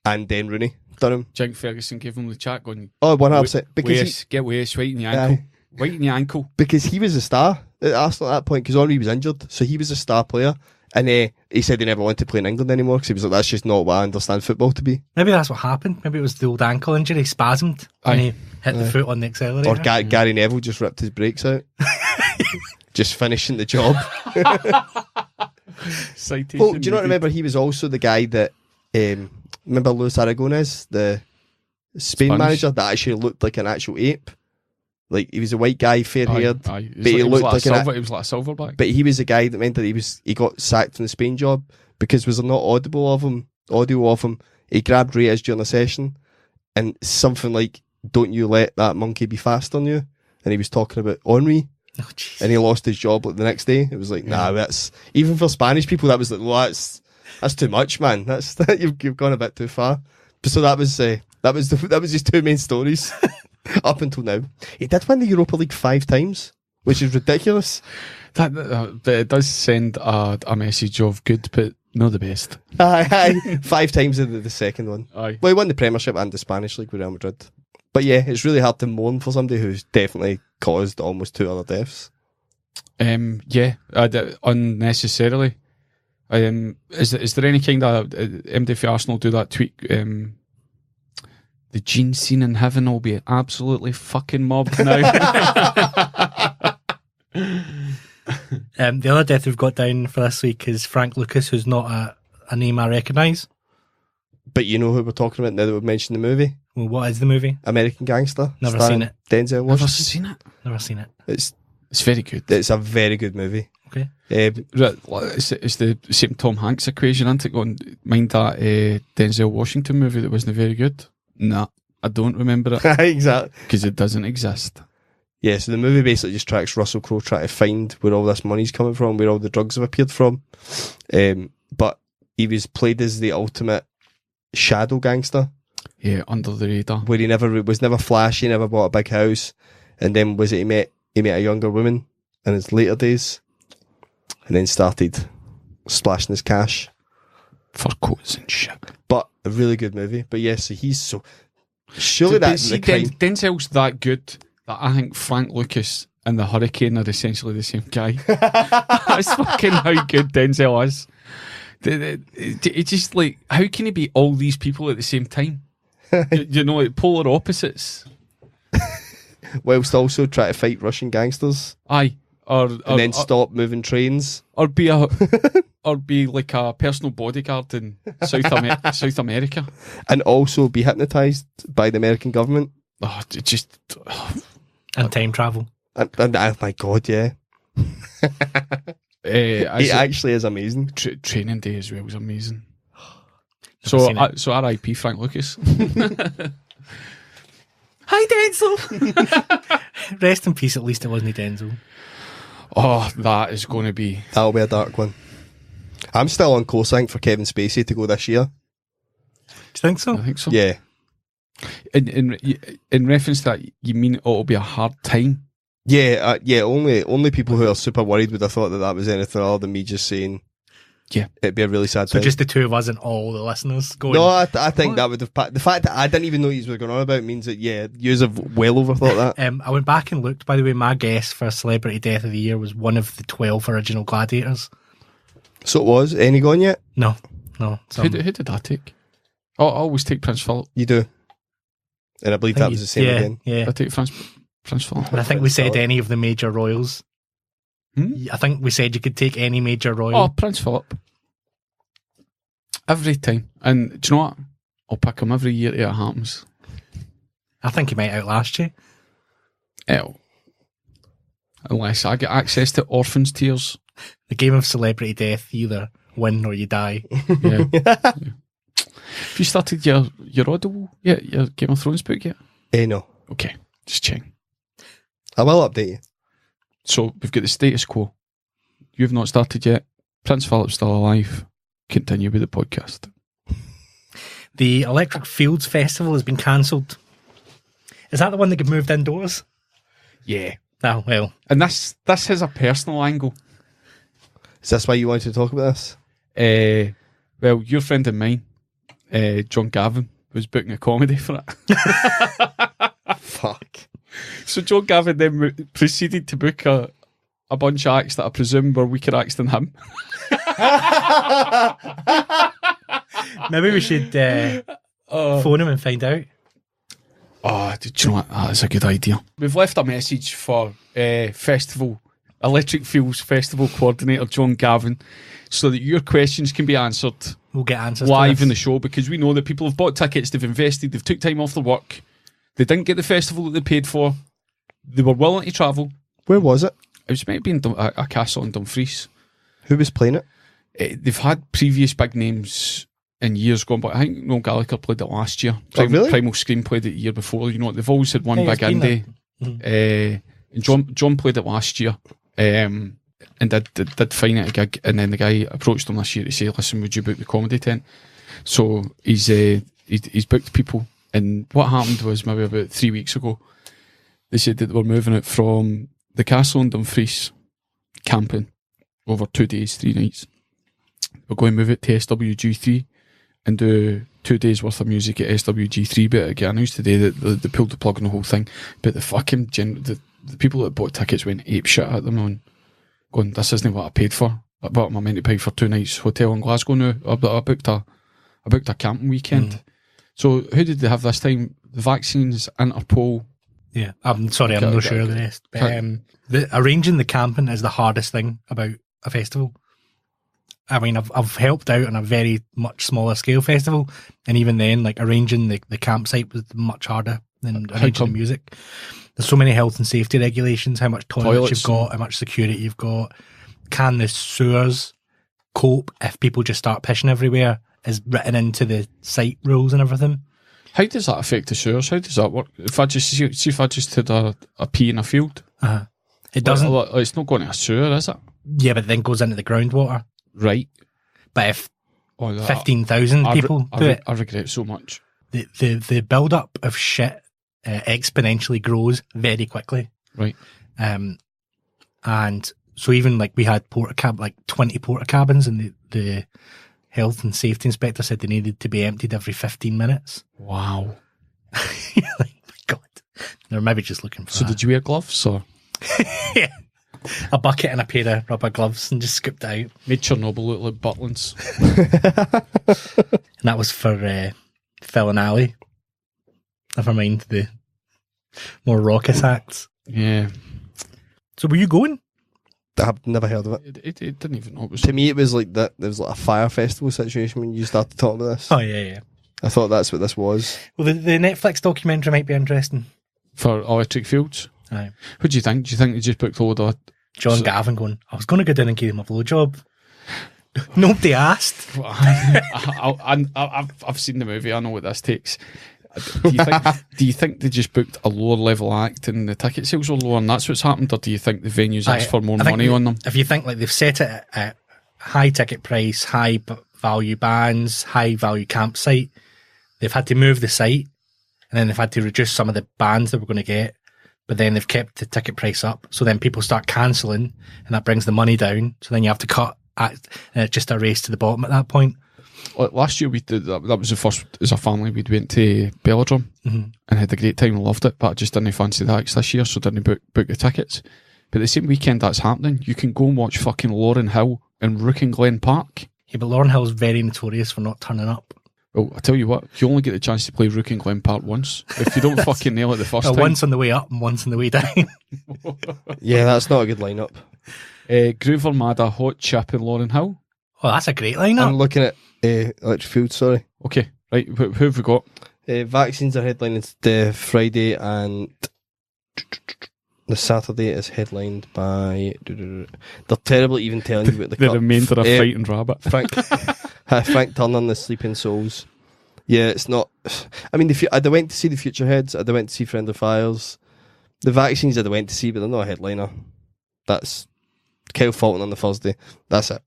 [SPEAKER 2] and then Rooney. Done him.
[SPEAKER 3] Jink Ferguson gave him the chat going,
[SPEAKER 2] Oh, 100%.
[SPEAKER 3] get Wes, right in the ankle. Right in the ankle.
[SPEAKER 2] Because he was a star at Arsenal at that point, because Henry was injured, so he was a star player. And he said he never wanted to play in England anymore, because he was like, that's just not what I understand football to be.
[SPEAKER 1] Maybe that's what happened. Maybe it was the old ankle injury, spasmed, and he hit the foot on the accelerator.
[SPEAKER 2] Or Gary Neville just ripped his brakes out. Just finishing the job.
[SPEAKER 3] Citation.
[SPEAKER 2] Well, do you not remember he was also the guy that, remember Luis Aragonés, the Spain
[SPEAKER 3] Spanish.
[SPEAKER 2] manager, that actually looked like an actual ape? Like, he was a white guy, fair-haired,
[SPEAKER 3] Aye.
[SPEAKER 2] but he looked like an...
[SPEAKER 3] He was like a silverback.
[SPEAKER 2] But he was the guy that meant that he got sacked from the Spain job, because was there not audio of him? He grabbed Reyes during a session and something like, "Don't you let that monkey be fast on you." And he was talking about Henry,
[SPEAKER 1] Oh, jeez.
[SPEAKER 2] and he lost his job like the next day. It was like, nah, that's even for Spanish people. That was like, well, that's too much, man. That's you've gone a bit too far. So that was his 2 main stories up until now. He did win the Europa League 5 times, which is ridiculous.
[SPEAKER 3] But it does send a message of good, but not the best.
[SPEAKER 2] Aye. 5 times in the second one.
[SPEAKER 3] Aye.
[SPEAKER 2] Well, he won the Premiership and the Spanish League with Real Madrid. But yeah, it's really hard to mourn for somebody who's definitely caused almost 2 other deaths.
[SPEAKER 3] Unnecessarily. Is there any kind of MD for Arsenal do that tweet? The gene scene in heaven will be absolutely fucking mobbed now.
[SPEAKER 1] The other death we've got down for this week is Frank Lucas, who's not a name I recognise.
[SPEAKER 2] But you know who we're talking about now that we've mentioned the movie?
[SPEAKER 1] Well, what is the movie?
[SPEAKER 2] American Gangster.
[SPEAKER 1] Never
[SPEAKER 2] starring
[SPEAKER 1] seen it.
[SPEAKER 2] Denzel
[SPEAKER 3] Never
[SPEAKER 2] Washington.
[SPEAKER 3] seen it.
[SPEAKER 1] Never seen it.
[SPEAKER 3] It's very good.
[SPEAKER 2] It's a very good movie.
[SPEAKER 1] Okay.
[SPEAKER 3] It's the same Tom Hanks equation, isn't it? Going, mind that Denzel Washington movie that wasn't very good? Nah, I don't remember it
[SPEAKER 2] Exactly.
[SPEAKER 3] because it doesn't exist.
[SPEAKER 2] Yeah, so the movie basically just tracks Russell Crowe trying to find where all this money's coming from, where all the drugs have appeared from. But he was played as the ultimate shadow gangster,
[SPEAKER 3] Yeah, under the radar.
[SPEAKER 2] where he was never flashy, never bought a big house, and then he met a younger woman in his later days, and then started splashing his cash.
[SPEAKER 3] For coats and shit.
[SPEAKER 2] But a really good movie. But yes, so he's so surely
[SPEAKER 3] But
[SPEAKER 2] that's
[SPEAKER 3] see,
[SPEAKER 2] the crime.
[SPEAKER 3] Denzel's that good that I think Frank Lucas and the Hurricane are essentially the same guy. That's fucking how good Denzel is. It's just like, how can he be all these people at the same time? You know, like polar opposites.
[SPEAKER 2] Whilst also trying to fight Russian gangsters,
[SPEAKER 3] Aye.
[SPEAKER 2] and then stop moving trains.
[SPEAKER 3] Or be like a personal bodyguard in South America.
[SPEAKER 2] And also be hypnotised by the American government.
[SPEAKER 3] Oh, it just
[SPEAKER 1] And time travel.
[SPEAKER 2] And oh my God, yeah. It actually is amazing.
[SPEAKER 3] Training Day as well was amazing.
[SPEAKER 1] Never seen it.
[SPEAKER 3] So R.I.P. Frank Lucas. Hi Denzel.
[SPEAKER 1] Rest in peace, at least it wasn't Denzel.
[SPEAKER 3] Oh, that is going to be...
[SPEAKER 2] That'll be a dark one. I'm still on course, I think, for Kevin Spacey to go this year.
[SPEAKER 1] Do you think so?
[SPEAKER 3] I think so.
[SPEAKER 2] Yeah.
[SPEAKER 3] In reference to that, you mean it'll be a hard time?
[SPEAKER 2] Yeah, only people who are super worried would have thought that was anything other than me just saying,
[SPEAKER 3] yeah,
[SPEAKER 2] it'd be a really sad
[SPEAKER 1] So
[SPEAKER 2] thing.
[SPEAKER 1] just the two of us and all the listeners going...
[SPEAKER 2] No, I think that would have... The fact that I didn't even know you were going on about means that, yeah, yous have well overthought that.
[SPEAKER 1] I went back and looked, by the way, my guess for Celebrity Death of the Year was one of the 12 original Gladiators.
[SPEAKER 2] So it was. Any gone yet?
[SPEAKER 1] No.
[SPEAKER 3] Who did I take? Oh, I always take Prince Philip.
[SPEAKER 2] You do. And I believe that was the same again.
[SPEAKER 1] Yeah.
[SPEAKER 3] I take Prince Philip.
[SPEAKER 1] But I think we said any of the major royals. I think we said you could take any major royal.
[SPEAKER 3] Oh, Prince Philip. Every time. And do you know what? I'll pick him every year till it happens.
[SPEAKER 1] I think he might outlast you.
[SPEAKER 3] Hell. Unless I get access to orphans' tears.
[SPEAKER 1] The game of Celebrity Death, you either win or you die.
[SPEAKER 3] Yeah. Have you started your Audible yet? Your Game of Thrones book yet?
[SPEAKER 2] No.
[SPEAKER 3] Okay, just check.
[SPEAKER 2] I will update you.
[SPEAKER 3] So we've got the status quo. You've not started yet. Prince Philip's still alive. Continue with the podcast.
[SPEAKER 1] The Electric Fields Festival has been cancelled. Is that the one that got moved indoors?
[SPEAKER 3] Yeah.
[SPEAKER 1] Oh, well.
[SPEAKER 3] And this has a personal angle.
[SPEAKER 2] Is this why you wanted to talk about this?
[SPEAKER 3] Well, your friend and mine, John Gavin, was booking a comedy for it.
[SPEAKER 2] Fuck.
[SPEAKER 3] So John Gavin then proceeded to book a bunch of acts that I presume were weaker acts than him.
[SPEAKER 1] Maybe we should phone him and find out.
[SPEAKER 3] Oh, did you know what? That's a good idea. We've left a message for Electric Fields Festival Coordinator John Gavin so that your questions can be answered.
[SPEAKER 1] We'll get answers
[SPEAKER 3] live
[SPEAKER 1] to
[SPEAKER 3] in the show, because we know that people have bought tickets, they've invested, they've took time off their work, they didn't get the festival that they paid for, they were willing to travel.
[SPEAKER 2] Where was it?
[SPEAKER 3] It was meant to be in a castle in Dumfries.
[SPEAKER 2] Who was playing it?
[SPEAKER 3] They've had previous big names in years gone, but I think Noel Gallagher played it last year.
[SPEAKER 2] Really?
[SPEAKER 3] Primal Scream played it the year before. You know, they've always had one
[SPEAKER 1] Yeah,
[SPEAKER 3] big indie. And John played it last year, and did fine at a gig. And then the guy approached him this year to say, "Listen, would you book the comedy tent?" So he's booked people. And what happened was maybe about 3 weeks ago, they said that they were moving it from the castle in Dumfries, camping over 2 days, 3 nights. We're going to move it to SWG3 and do 2 days worth of music at SWG3. But I get announced today that they pulled the plug on the whole thing. But the fucking the people that bought tickets went ape shit at them on going, "This isn't what I paid for. What am I meant to pay for 2 nights hotel in Glasgow now? I booked a camping weekend." So who did they have this time? The vaccines, Interpol.
[SPEAKER 1] Yeah, I'm sorry, I'm not sure of the rest. Arranging the camping is the hardest thing about a festival. I mean, I've helped out on a very much smaller scale festival, and even then, like arranging the campsite was much harder than arranging the music. There's so many health and safety regulations, how much toilets you've got, how much security you've got. Can the sewers cope if people just start pissing everywhere? Is written into the site rules and everything.
[SPEAKER 3] How does that affect the sewers? How does that work? If I just had a pee in a field,
[SPEAKER 1] it doesn't.
[SPEAKER 3] It's not going to a sewer, is it?
[SPEAKER 1] Yeah, but it then goes into the groundwater.
[SPEAKER 3] Right.
[SPEAKER 1] But if 15,000 people do it,
[SPEAKER 3] I regret it so much.
[SPEAKER 1] The build up of shit exponentially grows very quickly.
[SPEAKER 3] Right.
[SPEAKER 1] And so even like we had 20 porta cabins, and the health and safety inspector said they needed to be emptied every 15 minutes.
[SPEAKER 3] Wow.
[SPEAKER 1] You're like, my God. They're maybe just looking for
[SPEAKER 3] So did you wear gloves or?
[SPEAKER 1] Yeah. A bucket and a pair of rubber gloves and just scooped it out.
[SPEAKER 3] Made Chernobyl look like Butlins.
[SPEAKER 1] And that was for Phil and Ali. Never mind the more raucous acts.
[SPEAKER 3] Yeah.
[SPEAKER 1] So were you going?
[SPEAKER 2] I've never heard of it.
[SPEAKER 3] It didn't even know it was.
[SPEAKER 2] To me, it was like that. There was like a fire festival situation when you started talking about this.
[SPEAKER 1] Oh, yeah.
[SPEAKER 2] I thought that's what this was.
[SPEAKER 1] Well, the Netflix documentary might be interesting.
[SPEAKER 3] For Electric Fields?
[SPEAKER 1] Aye.
[SPEAKER 3] What do you think? Do you think they just booked a load of...
[SPEAKER 1] John Gavin going, I was going to go down and give him a blowjob. Nobody asked.
[SPEAKER 3] I've seen the movie. I know what this takes. Do you think they just booked a lower level act and the ticket sales were lower and that's what's happened, or do you think the venues asked for more money on them?
[SPEAKER 1] If you think like they've set it at high ticket price, high value bands, high value campsite, they've had to move the site, and then they've had to reduce some of the bands that we're going to get, but then they've kept the ticket price up. So then people start cancelling, and that brings the money down. So then you have to cut, and it's just a race to the bottom at that point.
[SPEAKER 3] Last year we did that was the first as a family we went to Belladrum and had a great time and loved it, but I just didn't fancy the acts this year, so didn't book the tickets. But the same weekend that's happening, you can go and watch fucking Lauryn Hill in Rook and Glen Park.
[SPEAKER 1] Yeah, but Lauryn Hill's very notorious for not turning up.
[SPEAKER 3] Well, I tell you what, you only get the chance to play Rook and Glen Park once. If you don't fucking nail it the first time.
[SPEAKER 1] Once on the way up and once on the way down.
[SPEAKER 2] Yeah, that's not a good lineup.
[SPEAKER 3] Groove Armada, Hot Chip and Lauryn Hill.
[SPEAKER 1] Oh, that's a great lineup.
[SPEAKER 2] I'm looking at Electric Field, sorry.
[SPEAKER 3] Okay, right, who have we got?
[SPEAKER 2] Vaccines are headlining the Friday, and the Saturday is headlined by... They're terrible at even telling you what the
[SPEAKER 3] remainder of Fighting Rabbit.
[SPEAKER 2] Frank Turner and the Sleeping Souls. Yeah, it's not... I mean, I'd went to see the Future Heads, I'd went to see Friendly Fires. The Vaccines I'd went to see, but they're not a headliner. That's Kyle Fulton on the Thursday. That's it.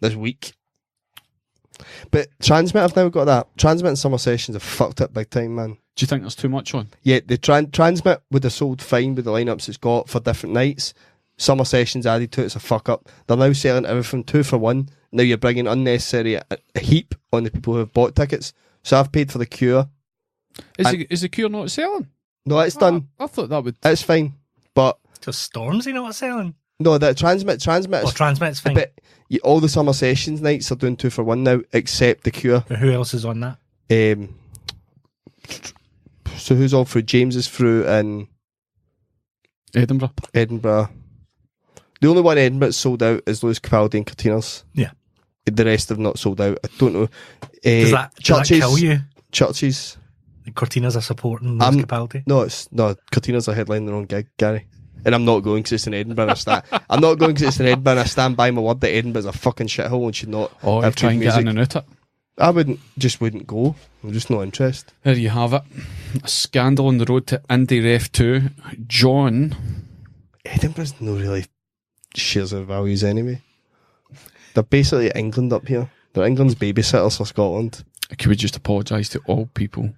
[SPEAKER 2] This week. But Transmit have now got that. Transmit and Summer Sessions have fucked it big time, man.
[SPEAKER 3] Do you think there's too much on?
[SPEAKER 2] Yeah, the Transmit would have sold fine with the lineups it's got for different nights. Summer Sessions added to it's a fuck up. They're now selling everything 2 for 1. Now you're bringing unnecessary a heap on the people who have bought tickets. So I've paid for the Cure.
[SPEAKER 3] Is the Cure not selling?
[SPEAKER 2] No, it's done.
[SPEAKER 3] I thought that would...
[SPEAKER 2] It's fine, but...
[SPEAKER 1] Just Stormzy not selling?
[SPEAKER 2] No, the Transmit
[SPEAKER 1] Well, Transmit's fine.
[SPEAKER 2] But all the Summer Sessions nights are doing 2 for 1 now, except the Cure.
[SPEAKER 1] But who else is on that?
[SPEAKER 2] So who's all through? James is through in
[SPEAKER 3] Edinburgh.
[SPEAKER 2] The only one in Edinburgh that's sold out is Lewis Capaldi and Cortinas.
[SPEAKER 1] Yeah.
[SPEAKER 2] The rest have not sold out. I don't know.
[SPEAKER 1] Does that kill you?
[SPEAKER 2] Churches.
[SPEAKER 1] The Cortinas are supporting Lewis Capaldi?
[SPEAKER 2] No, Cortinas are headlining their own gig, Gary. And I'm not going because it's in Edinburgh. I'm not going because it's in Edinburgh, and I stand by my word that Edinburgh's a fucking shithole and should not have
[SPEAKER 3] try and
[SPEAKER 2] music.
[SPEAKER 3] get in and out it.
[SPEAKER 2] I wouldn't go. I'm just not interested.
[SPEAKER 3] There you have it. A scandal on the road to Indie Ref 2. John.
[SPEAKER 2] Edinburgh's no really shares their values anyway. They're basically England up here. They're England's babysitters for Scotland.
[SPEAKER 3] Can we just apologise to all people?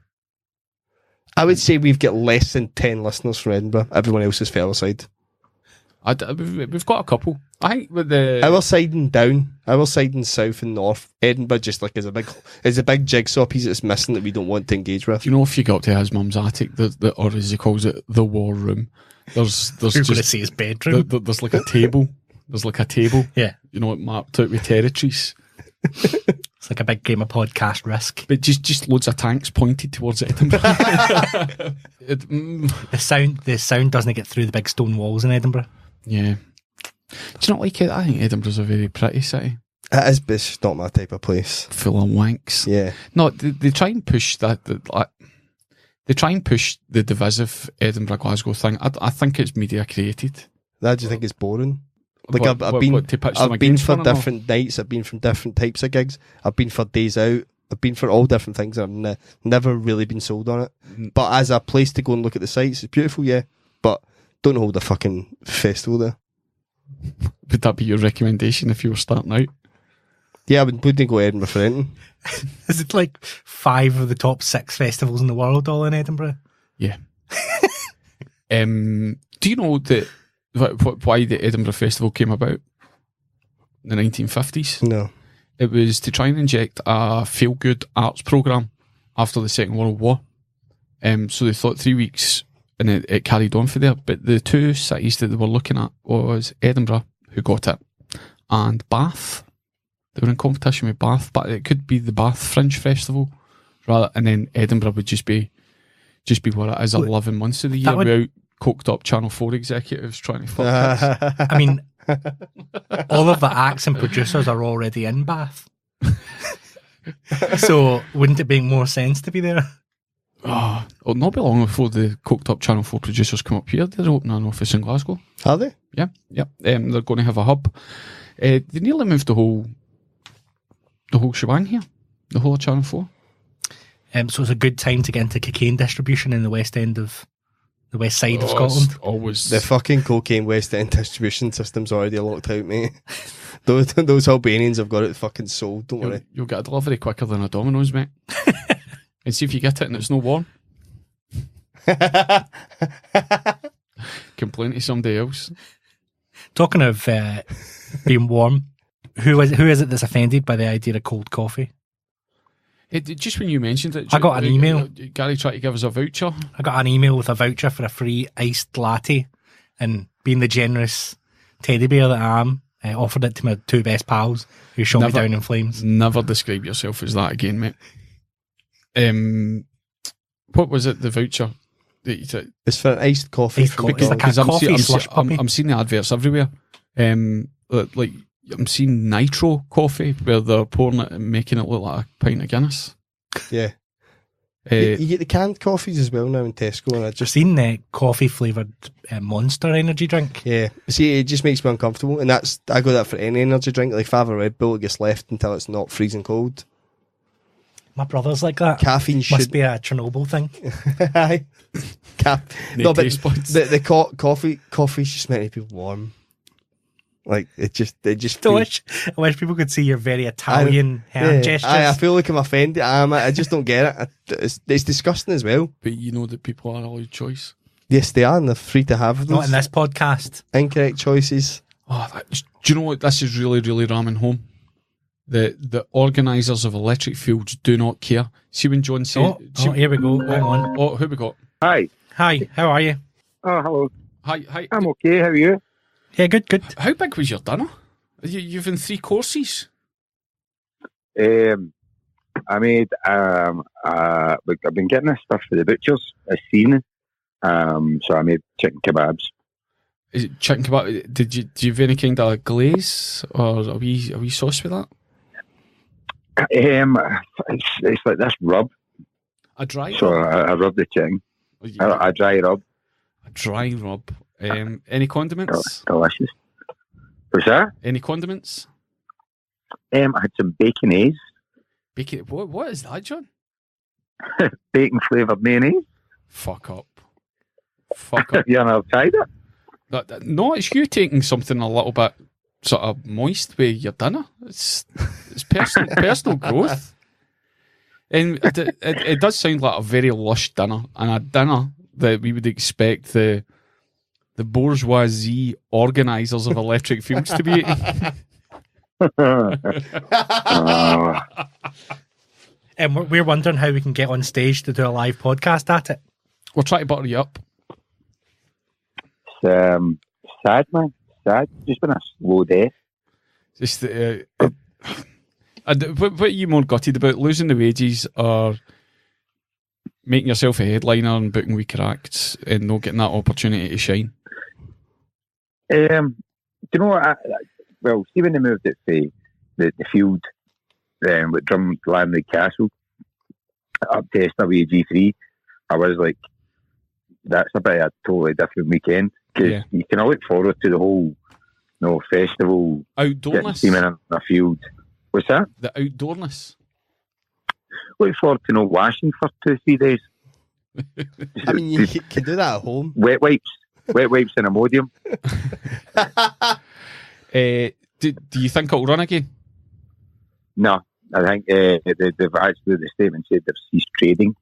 [SPEAKER 2] I would say we've got less than 10 listeners from Edinburgh. Everyone else is further side.
[SPEAKER 3] We've got a couple. I think with the...
[SPEAKER 2] Our siding down, our siding south and north. Edinburgh just like is a big jigsaw piece that's missing that we don't want to engage with.
[SPEAKER 3] You know, if you go up to his mum's attic, or as he calls it, the war room, there's
[SPEAKER 1] You're
[SPEAKER 3] just...
[SPEAKER 1] going to see his bedroom.
[SPEAKER 3] There's like a table. There's like a table.
[SPEAKER 1] Yeah.
[SPEAKER 3] You know, it mapped out with territories.
[SPEAKER 1] It's like a big game of podcast Risk.
[SPEAKER 3] But just loads of tanks pointed towards Edinburgh.
[SPEAKER 1] The sound doesn't get through the big stone walls in Edinburgh.
[SPEAKER 3] Yeah. Do you not like it? I think Edinburgh's a very pretty city.
[SPEAKER 2] It is, but it's not my type of place.
[SPEAKER 3] Full of wanks.
[SPEAKER 2] Yeah.
[SPEAKER 3] No, they try and push that. They try and push the divisive Edinburgh Glasgow thing. I think it's media created.
[SPEAKER 2] I just think it's boring. Like
[SPEAKER 3] I've been
[SPEAKER 2] for different nights. I've been from different types of gigs. I've been for days out. I've been for all different things. I've never really been sold on it. But as a place to go and look at the sites, it's beautiful, yeah. But don't hold a fucking festival there.
[SPEAKER 3] Would that be your recommendation if you were starting out?
[SPEAKER 2] Yeah, I wouldn't go to Edinburgh for anything.
[SPEAKER 1] Is it like 5 of the top 6 festivals in the world all in Edinburgh?
[SPEAKER 3] Yeah. Do you know that why the Edinburgh Festival came about in the 1950s?
[SPEAKER 2] No.
[SPEAKER 3] It was to try and inject a feel-good arts programme after the Second World War. So they thought 3 weeks, and it carried on for there. But the 2 cities that they were looking at was Edinburgh, who got it, and Bath. They were in competition with Bath, but it could be the Bath Fringe Festival, rather, and then Edinburgh would just be what it is 11 months of the year without coked up Channel 4 executives trying to fuck kids.
[SPEAKER 1] I mean, all of the acts and producers are already in Bath. So wouldn't it make more sense to be there?
[SPEAKER 3] Oh, it'll not be long before the coked up Channel 4 producers come up here. They're opening an office in Glasgow.
[SPEAKER 2] Are they?
[SPEAKER 3] Yeah. They're going to have a hub. They nearly moved the whole shebang here. The whole of Channel 4.
[SPEAKER 1] So it's a good time to get into cocaine distribution in the west side of
[SPEAKER 3] it's
[SPEAKER 1] Scotland.
[SPEAKER 3] always
[SPEAKER 2] The fucking cocaine West End distribution system's already locked out, mate. Those Albanians have got it fucking sold, don't worry.
[SPEAKER 3] You'll get a delivery quicker than a Domino's, mate. And see if you get it and it's no warm. Complain to somebody else.
[SPEAKER 1] Talking of being warm, who is it that's offended by the idea of cold coffee?
[SPEAKER 3] Just when you mentioned it,
[SPEAKER 1] I got an email.
[SPEAKER 3] Gary tried to give us a voucher.
[SPEAKER 1] I got an email with a voucher for a free iced latte, and being the generous teddy bear that I am, I offered it to my two best pals who shot me down in flames.
[SPEAKER 3] Never describe yourself as that again, mate. What was it, the voucher? That you took?
[SPEAKER 2] It's for an iced coffee.
[SPEAKER 1] Like a coffee slush puppy.
[SPEAKER 3] I'm seeing the adverts everywhere. Like I'm seeing nitro coffee where they're pouring it and making it look like a pint of Guinness.
[SPEAKER 2] Yeah. You get the canned coffees as well now in Tesco, and
[SPEAKER 1] I've seen the coffee flavoured Monster energy drink.
[SPEAKER 2] Yeah. See, it just makes me uncomfortable, and I go that for any energy drink. Like if I have a Red Bull, it gets left until it's not freezing cold.
[SPEAKER 1] My brother's like that.
[SPEAKER 2] Caffeine
[SPEAKER 1] must be a Chernobyl thing.
[SPEAKER 2] Aye. No, but the coffee's just making people warm. Like it just
[SPEAKER 1] I wish people could see your very Italian hand gestures.
[SPEAKER 2] I feel like I'm offended. I just don't get it. It's disgusting as well.
[SPEAKER 3] But you know that people are allowed choice.
[SPEAKER 2] Yes, they are, and they're free to have them.
[SPEAKER 1] Not in this podcast.
[SPEAKER 2] Incorrect choices.
[SPEAKER 3] Do you know what? This is really, really ramming home. The organisers of electric fields do not care. See when John said...
[SPEAKER 1] here we go. Hang on.
[SPEAKER 3] Oh, who we got?
[SPEAKER 4] Hi.
[SPEAKER 1] How are you?
[SPEAKER 4] Oh, hello.
[SPEAKER 3] Hi.
[SPEAKER 4] I'm okay. How are you?
[SPEAKER 1] Yeah, good.
[SPEAKER 3] How big was your dinner? You've in 3 courses.
[SPEAKER 4] I made. I've been getting this stuff for the butchers. It's seasoning. So I made chicken kebabs.
[SPEAKER 3] Is it chicken kebab? Do you have any kind of glaze or are we sauce with that?
[SPEAKER 4] It's like this rub.
[SPEAKER 3] A dry.
[SPEAKER 4] So I rub the chicken. A dry rub.
[SPEAKER 3] A dry rub. Any condiments?
[SPEAKER 4] Delicious. What's that?
[SPEAKER 3] Any condiments?
[SPEAKER 4] I had some baconaise.
[SPEAKER 3] Bacon? What is that, John?
[SPEAKER 4] Bacon flavoured mayonnaise.
[SPEAKER 3] Fuck up.
[SPEAKER 4] You never tried it?
[SPEAKER 3] No, it's you taking something a little bit sort of moist with your dinner. It's personal growth. And it does sound like a very lush dinner, and a dinner that we would expect the bourgeoisie organisers of electric fields to be eating.
[SPEAKER 1] And we're wondering how we can get on stage to do a live podcast at it.
[SPEAKER 3] We'll try to butter you up.
[SPEAKER 4] It's sad, man. Sad. Just been a slow day.
[SPEAKER 3] Just what are you more gutted about? Losing the wages or making yourself a headliner and booking weaker acts and not getting that opportunity to shine?
[SPEAKER 4] Do you know what? Well, see when they moved it to the field with Drumlandry Castle up to SWG3, I was like, that's a bit of a totally different weekend because you can look forward to the whole festival.
[SPEAKER 3] Outdoorness.
[SPEAKER 4] Teaming in a field. What's that?
[SPEAKER 3] The outdoorness.
[SPEAKER 4] Look forward to no washing for 2-3 days.
[SPEAKER 2] I mean, you can do that at home.
[SPEAKER 4] Wet wipes and Imodium.
[SPEAKER 3] Do you think it'll run again?
[SPEAKER 4] No, I think they've actually, the statement said they've ceased trading.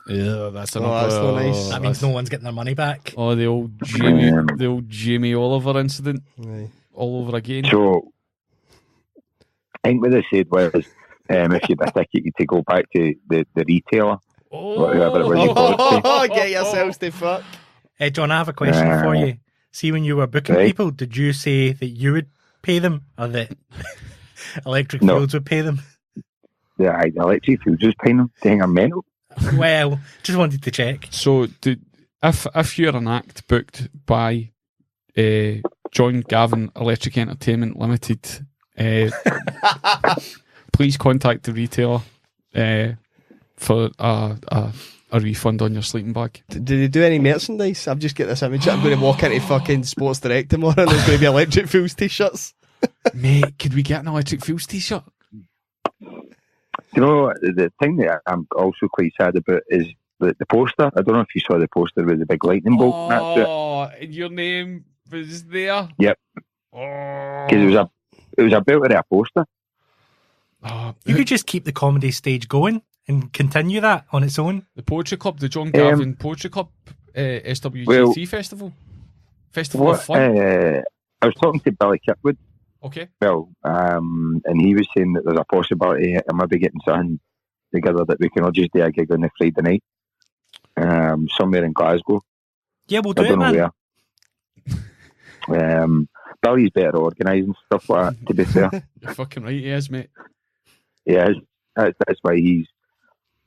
[SPEAKER 3] Yeah, that's not
[SPEAKER 2] nice.
[SPEAKER 1] That means no one's getting their money back.
[SPEAKER 3] Oh, the old Jamie Oliver incident, all over again.
[SPEAKER 4] So, I think what they said was, if you had a ticket, you to go back to the retailer. Whoever it was you bought it to.
[SPEAKER 2] Get yourselves to fuck.
[SPEAKER 1] Hey, John, I have a question for you. See, when you were booking people, did you say that you would pay them or that Electric Fields would pay them?
[SPEAKER 4] Yeah, Electric Fields was paying them. Dang, I'm mental.
[SPEAKER 1] Well, just wanted to check.
[SPEAKER 3] So, if you're an act booked by John Gavin Electric Entertainment Limited, please contact the retailer for a refund on your sleeping bag.
[SPEAKER 2] Did they do any merchandise? I've just got this image. I'm going to walk into fucking Sports Direct tomorrow and there's going to be Electric Fields t-shirts.
[SPEAKER 3] Mate, could we get an Electric Fields t-shirt?
[SPEAKER 4] You know, the thing that I'm also quite sad about is the poster. I don't know if you saw the poster with the big lightning bolt.
[SPEAKER 3] Oh, and your name was there.
[SPEAKER 4] Yep.
[SPEAKER 3] Oh.
[SPEAKER 4] Because it was a belter of a poster.
[SPEAKER 3] Oh,
[SPEAKER 1] You could just keep the comedy stage going and continue that on its own.
[SPEAKER 3] the Poetry Club, the John Gavin Poetry Club, SWG3 Festival of Fun.
[SPEAKER 4] I was talking to Billy Kipwood.
[SPEAKER 3] Okay.
[SPEAKER 4] Well, and he was saying that there's a possibility I might be getting something together that we can all just do a gig on the Friday night, somewhere in Glasgow.
[SPEAKER 1] Yeah, we'll do
[SPEAKER 4] I don't
[SPEAKER 1] it,
[SPEAKER 4] know where. Billy's better organising stuff like that, to be fair.
[SPEAKER 3] You're fucking right, he is, mate.
[SPEAKER 4] Yeah, that's why he's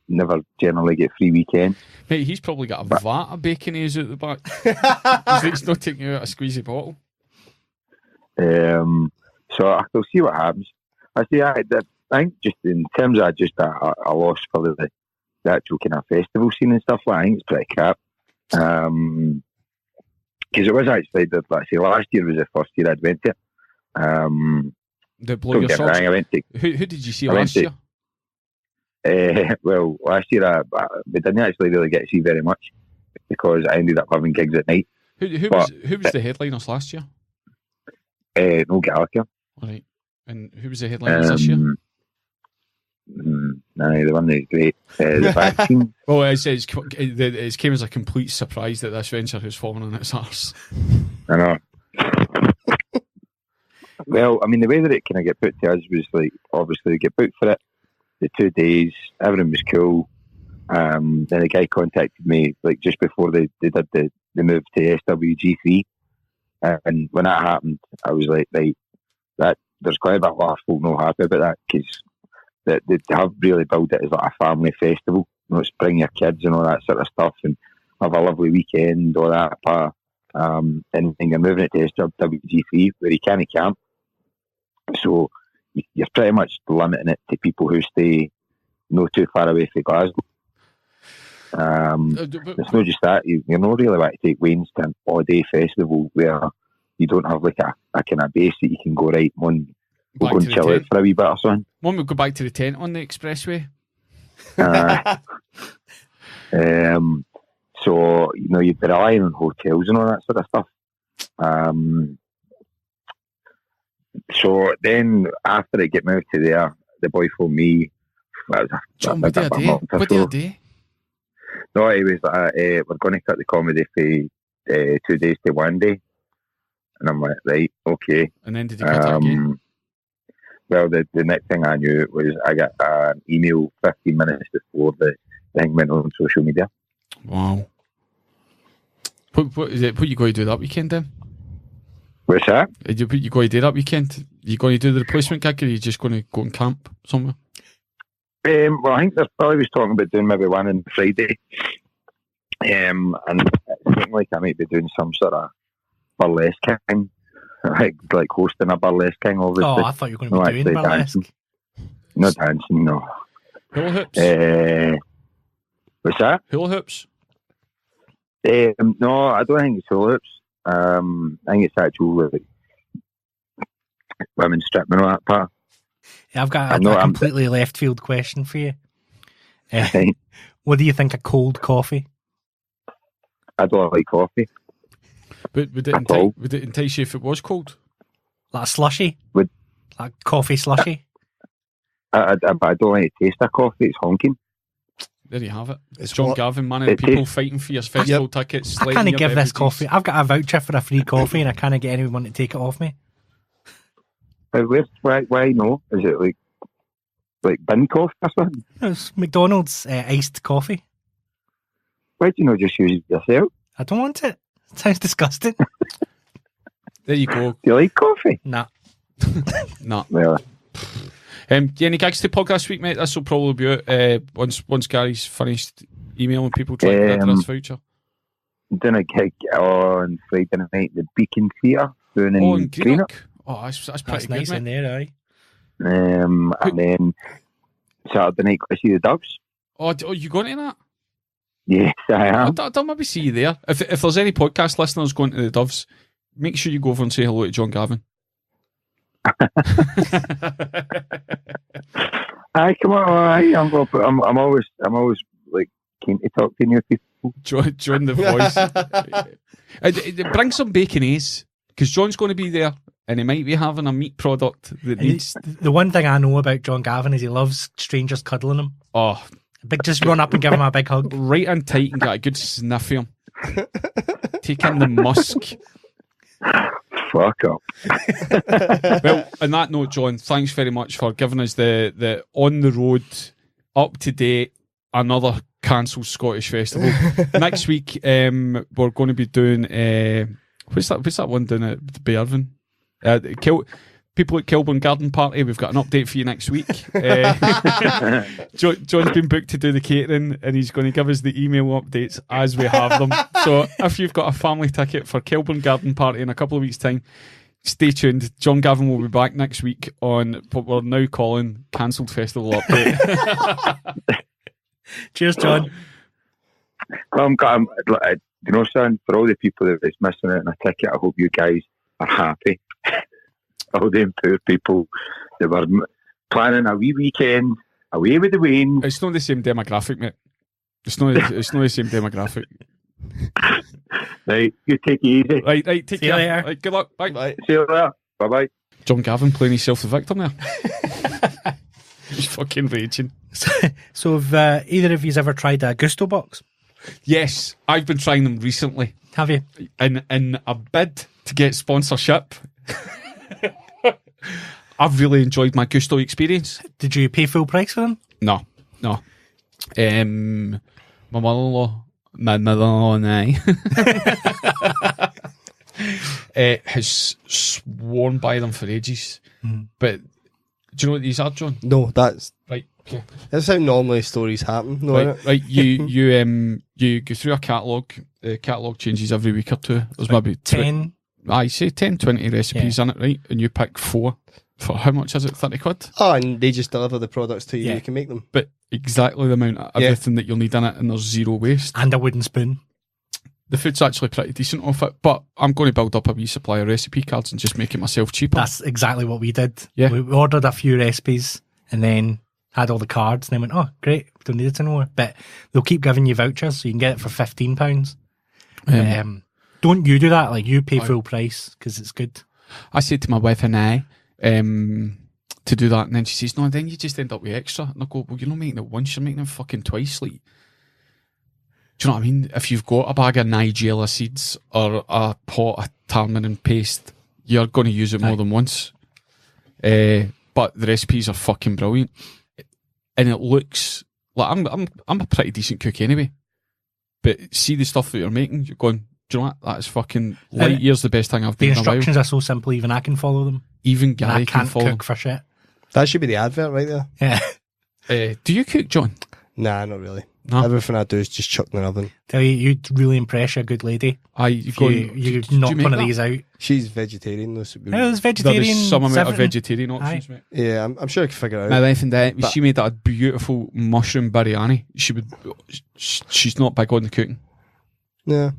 [SPEAKER 4] never generally get free weekends.
[SPEAKER 3] Mate, he's probably got a vat of bacon eggs out the back. He's not taking you out a squeezy bottle.
[SPEAKER 4] So I'll see what happens. I think just in terms of just a loss for the actual kind of festival scene and stuff, I think it's pretty crap. Because it was actually, last year was the first year I'd went to.
[SPEAKER 3] The blow your socks. Who did you see last year?
[SPEAKER 4] Well, last year we didn't actually really get to see very much because I ended up having gigs at night.
[SPEAKER 3] Who was the headliners last year?
[SPEAKER 4] No Gallagher.
[SPEAKER 3] All right. And who was the headliners this year?
[SPEAKER 4] No, the one that's great. The vaccine.
[SPEAKER 3] Well, it came as a complete surprise that this venture has fallen on its arse.
[SPEAKER 4] I know. Well, I mean, the way that it kind of get put to us was like, obviously, we get booked for it. The 2 days, everything was cool. Then the guy contacted me like just before they did the move to SWG3, and when that happened, I was like, right, that there's quite a bit of folk not happy about that because they have really built it as like a family festival. You know, it's bring your kids and all that sort of stuff, and have a lovely weekend, all that part. And you're moving it to SWG3 where you can't camp, so you're pretty much limiting it to people who stay not too far away from Glasgow. It's not just that, you're not really about to take Wayne's to an all-day festival where you don't have like a kind of base that you can go, right, we'll go and chill out for a wee bit or something.
[SPEAKER 3] One would go back to the tent on the expressway.
[SPEAKER 4] So, you know, you'd be relying on hotels and all that sort of stuff. So then after I get moved to there, the boy phoned me.
[SPEAKER 3] John, what did I do?
[SPEAKER 4] No, it was we're going to cut the comedy for 2 days to 1 day. And I'm like, right, okay.
[SPEAKER 3] And then did you cut it again?
[SPEAKER 4] Well, the next thing I knew was I got an email 15 minutes before the thing went on social media.
[SPEAKER 3] Wow. What is it? What you going to do that weekend then?
[SPEAKER 4] What's that?
[SPEAKER 3] You going to do that weekend? You going to do the replacement gig, or are you just going to go and camp somewhere?
[SPEAKER 4] Well, I think there's probably was talking about doing maybe one on Friday. And it seemed like I might be doing some sort of burlesque thing, like hosting a burlesque thing, obviously.
[SPEAKER 1] Oh, I thought you were going to be doing burlesque.
[SPEAKER 4] Dancing. No dancing, no.
[SPEAKER 3] Hula hoops?
[SPEAKER 4] What's that?
[SPEAKER 3] Hula hoops?
[SPEAKER 4] No, I don't think it's hula hoops. I think it's actual like, women stripping all that part.
[SPEAKER 1] Yeah, I've got a completely left field question for you. What do you think of cold coffee?
[SPEAKER 4] I don't like coffee.
[SPEAKER 3] But would it entice you if it was cold?
[SPEAKER 1] Like a slushy? Like coffee slushy?
[SPEAKER 4] I don't like the taste of coffee. It's honking.
[SPEAKER 3] There you have it. It's John Gavin, man, and people fighting for your festival tickets.
[SPEAKER 1] I can't give this coffee. I've got a voucher for a free coffee and I can't get anyone to take it off me.
[SPEAKER 4] Why no? Is it like bin coffee or something?
[SPEAKER 1] It's McDonald's iced coffee.
[SPEAKER 4] Why do you not just use it yourself?
[SPEAKER 1] I don't want it. It sounds disgusting.
[SPEAKER 3] There you go.
[SPEAKER 4] Do you like coffee?
[SPEAKER 1] Nah.
[SPEAKER 3] Nah.
[SPEAKER 4] Really?
[SPEAKER 3] Any gigs to podcast week, mate? This will probably be out once Gary's finished emailing people trying to get this voucher.
[SPEAKER 4] I'm doing a gig on Friday night at the Beacon Theatre doing in Greenock.
[SPEAKER 3] Oh, that's pretty
[SPEAKER 1] nice
[SPEAKER 3] good,
[SPEAKER 1] in there, aye.
[SPEAKER 4] And then Saturday night, I see the Doves.
[SPEAKER 3] Oh, you going to that?
[SPEAKER 4] Yes, I am.
[SPEAKER 3] I'll maybe see you there. If there's any podcast listeners going to the Doves, make sure you go over and say hello to John Gavin.
[SPEAKER 4] Aye, come on, aye. I'm always like keen to talk to new people.
[SPEAKER 3] John the voice. Bring some baconaise, because John's going to be there, and he might be having a meat product that needs.
[SPEAKER 1] The one thing I know about John Gavin is he loves strangers cuddling him.
[SPEAKER 3] Oh,
[SPEAKER 1] But just run up and give him a big hug.
[SPEAKER 3] right in tight and get a good sniff of him. Take in the musk.
[SPEAKER 4] Fuck up.
[SPEAKER 3] Well, on that note, John, thanks very much for giving us the on the road, up to date, another cancelled Scottish festival. Next week, we're going to be doing what's that one down at Bearvin? People at Kilburn Garden Party. We've got an update for you next week. John's been booked to do the catering, and he's going to give us the email updates as we have them. So if you've got a family ticket for Kilburn Garden Party in a couple of weeks' time, stay tuned. John Gavin will be back next week on what we're now calling Cancelled Festival Update.
[SPEAKER 1] Cheers, John.
[SPEAKER 4] You know, son, for all the people that is missing out on a ticket, I hope you guys are happy. All them poor people that were planning a wee weekend away with the wind.
[SPEAKER 3] It's not the same demographic, mate. It's not the same demographic.
[SPEAKER 4] Right, you take it easy.
[SPEAKER 3] Right, take
[SPEAKER 1] See you
[SPEAKER 3] care.
[SPEAKER 1] later.
[SPEAKER 3] Right, good luck. Bye.
[SPEAKER 4] See you later. Bye-bye.
[SPEAKER 3] John Gavin playing himself the victim there. He's fucking raging.
[SPEAKER 1] So have either of you ever tried a Gusto box?
[SPEAKER 3] Yes, I've been trying them recently.
[SPEAKER 1] Have you?
[SPEAKER 3] In a bid to get sponsorship. I've really enjoyed my Gusto experience.
[SPEAKER 1] Did you pay full price for them?
[SPEAKER 3] No. My mother-in-law, has sworn by them for ages. But do you know what these are, John?
[SPEAKER 2] No, that's
[SPEAKER 3] Right. Okay.
[SPEAKER 2] that's how normally stories happen. No, innit?
[SPEAKER 3] Right. You go through a catalogue. The catalogue changes every week or two. There's maybe
[SPEAKER 1] 10.
[SPEAKER 3] I say 10, 20 recipes in it, right? And you pick 4 for how much is it? 30 quid?
[SPEAKER 2] Oh, and they just deliver the products to you.
[SPEAKER 1] Yeah.
[SPEAKER 2] You can make them.
[SPEAKER 3] But exactly the amount of everything that you'll need in it, and there's zero waste.
[SPEAKER 1] And a wooden spoon.
[SPEAKER 3] The food's actually pretty decent off it, but I'm going to build up a wee supply of recipe cards and just make it myself cheaper.
[SPEAKER 1] That's exactly what we did.
[SPEAKER 3] Yeah.
[SPEAKER 1] We ordered a few recipes and then had all the cards and then went, oh, great, we don't need it anymore. But they'll keep giving you vouchers so you can get it for £15. Don't you do that? Like, you pay full price because it's good.
[SPEAKER 3] I said to my wife and I to do that, and then she says, no, then you just end up with extra. And I go, well, you're not making it once, you're making it fucking twice. Like, do you know what I mean? If you've got a bag of Nigella seeds or a pot of tamarind paste, you're going to use it more than once. But the recipes are fucking brilliant, and it looks like I'm a pretty decent cook anyway. But see the stuff that you're making, you're going, do you know what? That is fucking light years the best thing I've
[SPEAKER 1] The
[SPEAKER 3] done in a while.
[SPEAKER 1] instructions are so simple, even I can follow them.
[SPEAKER 3] Even
[SPEAKER 1] And
[SPEAKER 3] Gary
[SPEAKER 1] I
[SPEAKER 3] can
[SPEAKER 1] can't
[SPEAKER 3] follow.
[SPEAKER 1] cook for shit.
[SPEAKER 2] That should be the advert right there.
[SPEAKER 1] Yeah.
[SPEAKER 3] Do you cook, John?
[SPEAKER 2] Nah, not really.
[SPEAKER 3] No.
[SPEAKER 2] Everything I do is just chuck in the oven.
[SPEAKER 1] Tell you, you'd really impress a good lady.
[SPEAKER 3] You
[SPEAKER 1] If
[SPEAKER 3] go.
[SPEAKER 1] you knock one of these out.
[SPEAKER 2] She's vegetarian though. So
[SPEAKER 1] Yeah, there's vegetarian.
[SPEAKER 3] There's some amount of
[SPEAKER 1] everything.
[SPEAKER 3] vegetarian options, mate.
[SPEAKER 2] yeah, I'm sure I can figure it
[SPEAKER 3] My
[SPEAKER 2] out.
[SPEAKER 3] wife and I,
[SPEAKER 2] But-
[SPEAKER 3] she made that a beautiful mushroom biryani. She's not big on the cooking.
[SPEAKER 2] Yeah.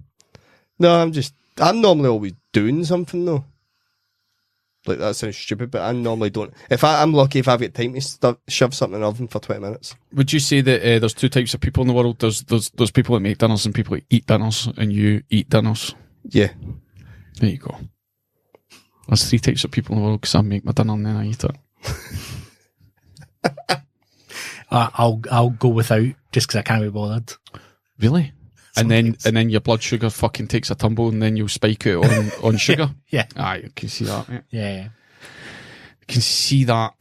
[SPEAKER 2] No, I'm normally always doing something though. Like, that sounds stupid, but I normally don't. I'm lucky if I've got time to shove something in the oven for 20 minutes.
[SPEAKER 3] Would you say that there's 2 types of people in the world? There's people that make dinners and people that eat dinners, and you eat dinners.
[SPEAKER 2] Yeah.
[SPEAKER 3] There you go. There's 3 types of people in the world, because I make my dinner and then I eat it.
[SPEAKER 1] I'll go without just because I can't be bothered.
[SPEAKER 3] Really? And
[SPEAKER 1] Sometimes.
[SPEAKER 3] then your blood sugar fucking takes a tumble, and then you'll spike it on sugar.
[SPEAKER 1] Yeah.
[SPEAKER 3] Aye, I can see that, mate.
[SPEAKER 1] Yeah.
[SPEAKER 3] I can see that.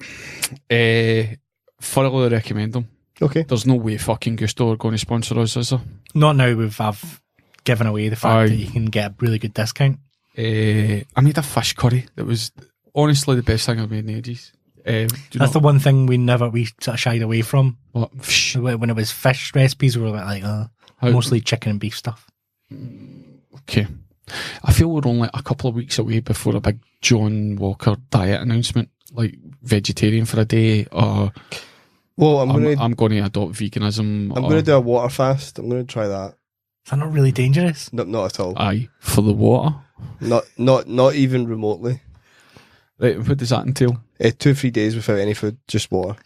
[SPEAKER 3] Thoroughly recommend them.
[SPEAKER 2] Okay.
[SPEAKER 3] There's no way fucking Gusto are going to sponsor us, is there?
[SPEAKER 1] Not now I've given away the fact
[SPEAKER 3] Aye.
[SPEAKER 1] that you can get a really good discount.
[SPEAKER 3] I made a fish curry that was honestly the best thing I've made in ages. Do you
[SPEAKER 1] That's the one thing we sort of shied away from.
[SPEAKER 3] what? Fish.
[SPEAKER 1] When it was fish recipes, we were like,
[SPEAKER 3] How-
[SPEAKER 1] mostly chicken and beef stuff.
[SPEAKER 3] Okay. I feel we're only a couple of weeks away before a big John Walker diet announcement, like vegetarian for a day, or
[SPEAKER 2] Well, I'm
[SPEAKER 3] I'm going to adopt veganism.
[SPEAKER 2] going to do a water fast. I'm going to try that.
[SPEAKER 1] Is that not really dangerous?
[SPEAKER 2] No, not at all.
[SPEAKER 3] Aye, for the water.
[SPEAKER 2] Not even remotely.
[SPEAKER 3] Right, what does that entail?
[SPEAKER 2] 2-3 days without any food, just water.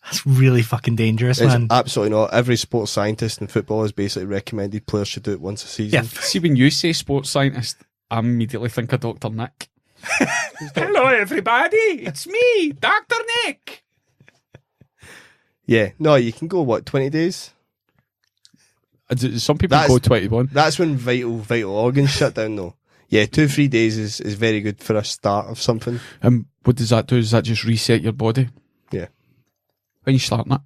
[SPEAKER 1] That's really fucking dangerous,
[SPEAKER 2] It's
[SPEAKER 1] man.
[SPEAKER 2] absolutely not. Every sports scientist in football has basically recommended players should do it once a season.
[SPEAKER 1] Yeah.
[SPEAKER 3] See, when you say sports scientist, I immediately think of Dr. Nick. Hello, everybody. It's me, Dr. Nick.
[SPEAKER 2] Yeah. No, you can go, 20 days?
[SPEAKER 3] Some people go 21.
[SPEAKER 2] That's when vital organs shut down, though. Yeah, 2-3 days is very good for a start of something.
[SPEAKER 3] What does that do? Does that just reset your body?
[SPEAKER 2] Yeah.
[SPEAKER 3] When you starting it?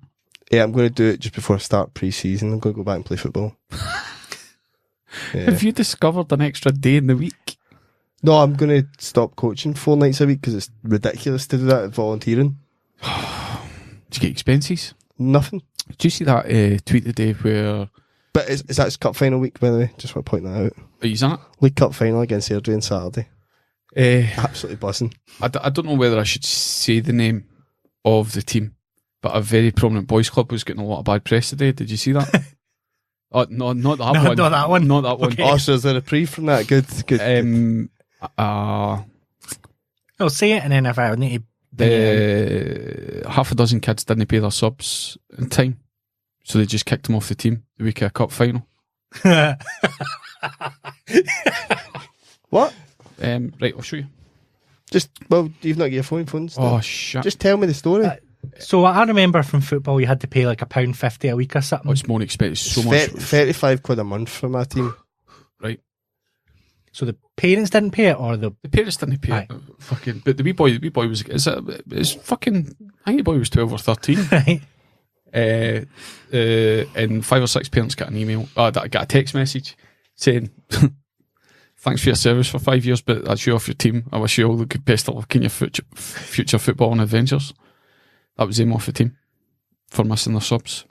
[SPEAKER 2] Yeah, I'm going to do it just before I start pre-season. I'm going to go back and play football. Yeah.
[SPEAKER 3] Have you discovered an extra day in the week?
[SPEAKER 2] No, I'm going to stop coaching 4 nights a week because it's ridiculous to do that at volunteering.
[SPEAKER 3] Did you get expenses?
[SPEAKER 2] Nothing.
[SPEAKER 3] Did you see that tweet today where...
[SPEAKER 2] But it's that's cup final week, by the way. Just want to point that out.
[SPEAKER 3] Is that?
[SPEAKER 2] League Cup final against Airdrie on Saturday. Absolutely buzzing.
[SPEAKER 3] I don't know whether I should say the name of the team, but a very prominent boys club was getting a lot of bad press today. Did you see that? Oh, no, not that one.
[SPEAKER 1] Not that one.
[SPEAKER 3] Not that one.
[SPEAKER 1] Okay.
[SPEAKER 2] Oh, so is there a reprieve from that? Good.
[SPEAKER 1] No, say it, and then if I need to...
[SPEAKER 3] Half a dozen kids didn't pay their subs in time, so they just kicked them off the team the week of a cup final.
[SPEAKER 2] What?
[SPEAKER 3] Right, I'll show you.
[SPEAKER 2] You've not got your phones.
[SPEAKER 3] Oh,
[SPEAKER 2] then.
[SPEAKER 3] shit.
[SPEAKER 2] Just tell me the story.
[SPEAKER 1] So I remember from football you had to pay like £1.50 a week or something.
[SPEAKER 3] Oh, it's more expensive. So
[SPEAKER 2] It's
[SPEAKER 3] much.
[SPEAKER 2] 35 quid a month for my team.
[SPEAKER 3] Right.
[SPEAKER 1] So the parents didn't pay it, or the
[SPEAKER 3] parents didn't pay it. Fucking, but the wee boy was. It's fucking. I think the boy was 12 or 13.
[SPEAKER 1] right?
[SPEAKER 3] And 5 or 6 parents got an email. Got a text message saying, "Thanks for your service for 5 years, but that's you off your team. I wish you all the good best of luck in your future footballing adventures." That was him off the team for missing their subs.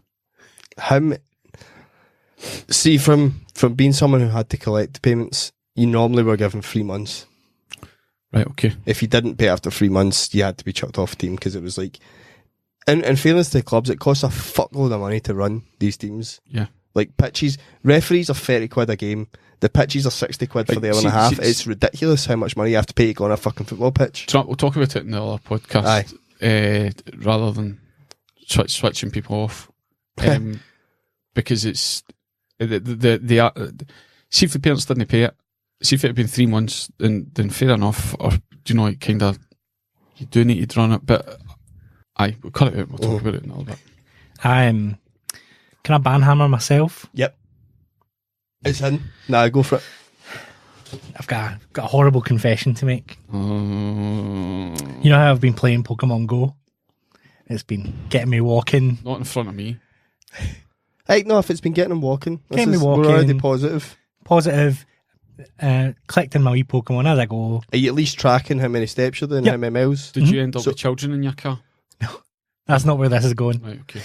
[SPEAKER 2] See, from being someone who had to collect payments, you normally were given 3 months.
[SPEAKER 3] Right, okay.
[SPEAKER 2] If you didn't pay after 3 months, you had to be chucked off the team because it was like, in fairness to the clubs, it costs a fuckload of money to run these teams.
[SPEAKER 3] Yeah.
[SPEAKER 2] Like pitches, referees are 30 quid a game. The pitches are 60 quid for the hour and a half. It's ridiculous how much money you have to pay to go on a fucking football pitch.
[SPEAKER 3] We'll talk about it in the other podcast.
[SPEAKER 2] Aye.
[SPEAKER 3] Rather than switching people off, because it's see if the parents didn't pay it. See if it had been 3 months, then fair enough. Or it kind of you do need to run it, but we'll cut it out. We'll talk about it in a little bit.
[SPEAKER 1] Can I banhammer myself?
[SPEAKER 2] Yep. It's in. Nah, go for it.
[SPEAKER 1] I've got a horrible confession to make. You know how I've been playing Pokemon Go? It's been getting me walking.
[SPEAKER 3] Not in front of me.
[SPEAKER 2] Hey, no, if it's been getting them walking,
[SPEAKER 1] Getting me walking.
[SPEAKER 2] we're already positive.
[SPEAKER 1] Positive. Collecting my wee Pokemon as I go.
[SPEAKER 2] Are you at least tracking how many steps you're doing,
[SPEAKER 1] Yep.
[SPEAKER 2] how many miles?
[SPEAKER 3] Did you end up with children in your car?
[SPEAKER 1] That's not where this is going.
[SPEAKER 3] Right, okay.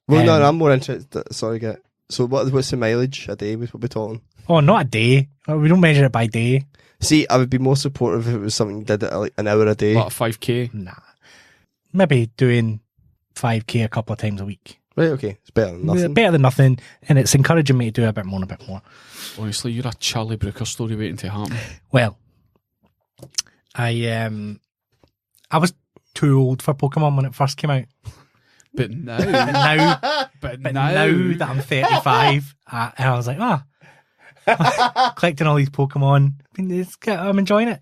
[SPEAKER 2] Well, no, I'm more interested. Sorry, get. So what's the mileage a day? We'll be talking.
[SPEAKER 1] Oh, not a day. We don't measure it by day.
[SPEAKER 2] See, I would be more supportive if it was something you did at like an hour a day.
[SPEAKER 3] About 5k.
[SPEAKER 1] Nah. Maybe doing 5k a couple of times a week.
[SPEAKER 2] Right, okay. It's better than nothing.
[SPEAKER 1] Better than nothing, and it's encouraging me to do a bit more and a bit more.
[SPEAKER 3] Honestly, you're a Charlie Brooker story waiting to happen.
[SPEAKER 1] Well, I was too old for Pokemon when it first came out.
[SPEAKER 3] But now,
[SPEAKER 1] But now that I'm 35, and I was like, collecting all these Pokemon. I'm enjoying it.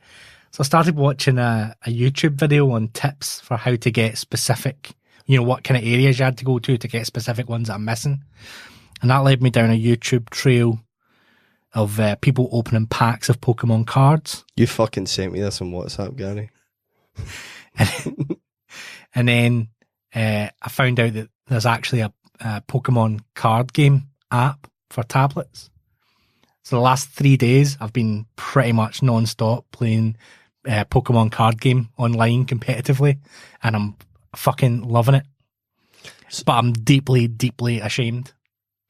[SPEAKER 1] So I started watching a YouTube video on tips for how to get specific, what kind of areas you had to go to get specific ones that I'm missing. And that led me down a YouTube trail of people opening packs of Pokemon cards.
[SPEAKER 2] You fucking sent me this on WhatsApp, Gary.
[SPEAKER 1] And then I found out that there's actually a Pokemon card game app for tablets. So the last 3 days, I've been pretty much non-stop playing Pokemon card game online competitively, and I'm fucking loving it. But I'm deeply, deeply ashamed.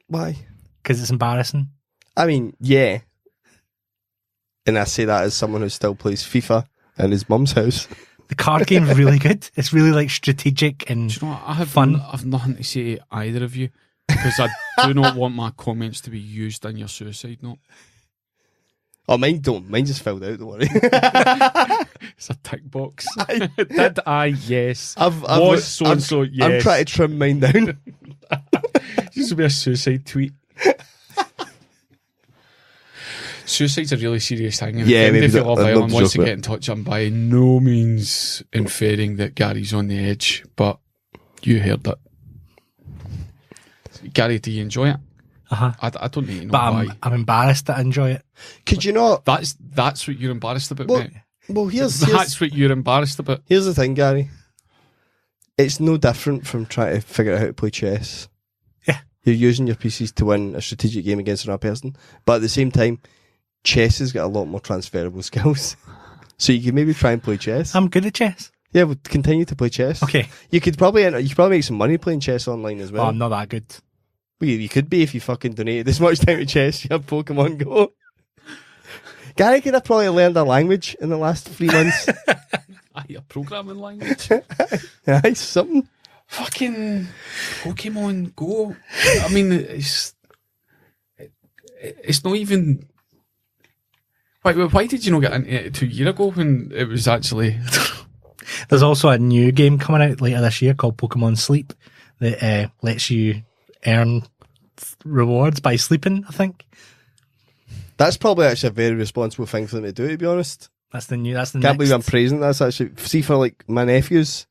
[SPEAKER 2] Why?
[SPEAKER 1] Because it's embarrassing.
[SPEAKER 2] I mean, yeah. And I say that as someone who still plays FIFA in his mum's house.
[SPEAKER 1] The card game's really good. It's really like strategic and
[SPEAKER 3] do you know what? I have
[SPEAKER 1] fun.
[SPEAKER 3] I've nothing to say to either of you because I do not want my comments to be used in your suicide note.
[SPEAKER 2] Oh, mine don't. Mine just filled out. Don't worry.
[SPEAKER 3] It's a tick box. Did I? Yes.
[SPEAKER 2] I've
[SPEAKER 3] Was so and so? Yes.
[SPEAKER 2] I'm trying to trim mine down.
[SPEAKER 3] This will be a suicide tweet. Suicide's a really serious thing.
[SPEAKER 2] Yeah,
[SPEAKER 3] if
[SPEAKER 2] maybe
[SPEAKER 3] anybody
[SPEAKER 2] that-
[SPEAKER 3] Love
[SPEAKER 2] I'd love
[SPEAKER 3] Island
[SPEAKER 2] to
[SPEAKER 3] wants to
[SPEAKER 2] joke
[SPEAKER 3] get in touch, I'm by no means inferring that Gary's on the edge, but you heard it. Gary, do you enjoy it?
[SPEAKER 1] Uh-huh.
[SPEAKER 3] I don't need to know
[SPEAKER 1] But
[SPEAKER 3] why.
[SPEAKER 1] I'm embarrassed that I enjoy it.
[SPEAKER 2] Could you not?
[SPEAKER 3] That's what you're embarrassed about,
[SPEAKER 2] Well,
[SPEAKER 3] mate.
[SPEAKER 2] well, here's
[SPEAKER 3] That's what you're embarrassed about.
[SPEAKER 2] here's the thing, Gary. It's no different from trying to figure out how to play chess.
[SPEAKER 1] Yeah.
[SPEAKER 2] You're using your pieces to win a strategic game against another person, but at the same time, chess has got a lot more transferable skills. So you could maybe try and play chess.
[SPEAKER 1] I'm good at chess.
[SPEAKER 2] Yeah, we'll continue to play chess.
[SPEAKER 1] Okay.
[SPEAKER 2] You could probably make some money playing chess online as well.
[SPEAKER 1] Well, I'm not that good.
[SPEAKER 2] Well, you could be if you fucking donated this much time to chess. You have Pokemon Go. Gary could have probably learned a language in the last 3 months.
[SPEAKER 3] A programming language.
[SPEAKER 2] Aye, something.
[SPEAKER 3] Fucking Pokemon Go. I mean, it's not even. Why did you not get into it 2 years ago when it was actually?
[SPEAKER 1] There's also a new game coming out later this year called Pokemon Sleep that lets you earn rewards by sleeping, I think.
[SPEAKER 2] That's probably actually a very responsible thing for them to do, to be honest.
[SPEAKER 1] That's the
[SPEAKER 2] Can't
[SPEAKER 1] next.
[SPEAKER 2] believe I'm praising that. That's actually, see, for like my nephews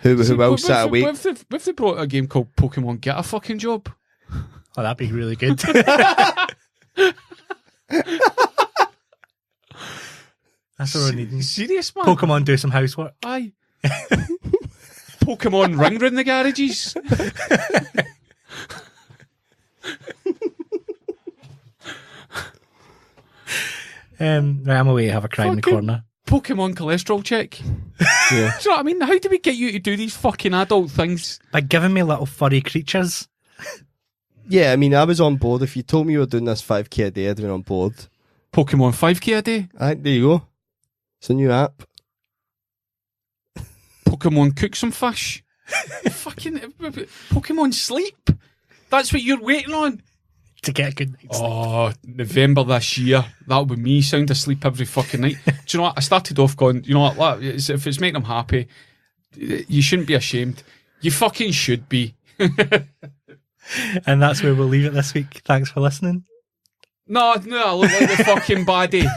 [SPEAKER 2] who will sit awake.
[SPEAKER 3] What if they brought a game called Pokemon Get a Fucking Job?
[SPEAKER 1] Oh, that'd be really good. That's what we're needing.
[SPEAKER 3] Serious, man?
[SPEAKER 1] Pokemon do some housework.
[SPEAKER 3] Aye. Pokemon ring round the garages.
[SPEAKER 1] Right, I'm away to have a cry in the
[SPEAKER 3] Fucking
[SPEAKER 1] corner.
[SPEAKER 3] Pokemon cholesterol check.
[SPEAKER 2] Yeah.
[SPEAKER 3] Do you know what I mean? How do we get you to do these fucking adult things?
[SPEAKER 1] By giving me little furry creatures.
[SPEAKER 2] Yeah, I mean, I was on board. If you told me you were doing this 5k a day, I'd been on board.
[SPEAKER 3] Pokemon 5k a day.
[SPEAKER 2] Alright, there you go. It's a new app.
[SPEAKER 3] Pokemon cook some fish. Fucking Pokemon sleep. That's what you're waiting on.
[SPEAKER 1] To get a good night's sleep.
[SPEAKER 3] Oh, November this year. That'll be me sound asleep every fucking night. Do you know what? I started off going, you know what? If it's making them happy, you shouldn't be ashamed. You fucking should be.
[SPEAKER 1] And that's where we'll leave it this week. Thanks for listening.
[SPEAKER 3] No, I look like the fucking baddie.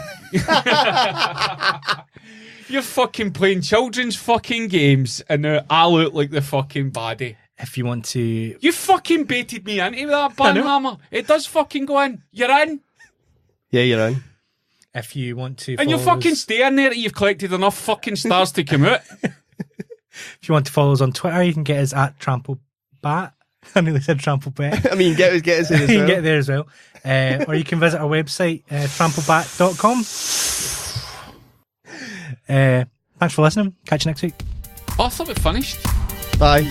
[SPEAKER 3] You're fucking playing children's fucking games and now I look like the fucking baddie.
[SPEAKER 1] If you want to...
[SPEAKER 3] You fucking baited me into that banhammer. It does fucking go in. You're in.
[SPEAKER 2] Yeah, you're in.
[SPEAKER 1] If you want to...
[SPEAKER 3] And you're
[SPEAKER 1] follow
[SPEAKER 3] fucking
[SPEAKER 1] us-
[SPEAKER 3] staying there that you've collected enough fucking stars to come out.
[SPEAKER 1] If you want to follow us on Twitter, you can get us at TrampleBat. I nearly said TrampleBet.
[SPEAKER 2] I mean, get us in as
[SPEAKER 1] You can
[SPEAKER 2] well.
[SPEAKER 1] get there as well. Or you can visit our website, tramplebat.com. Thanks for listening. Catch you next week.
[SPEAKER 3] Oh, I thought it finished.
[SPEAKER 2] Bye.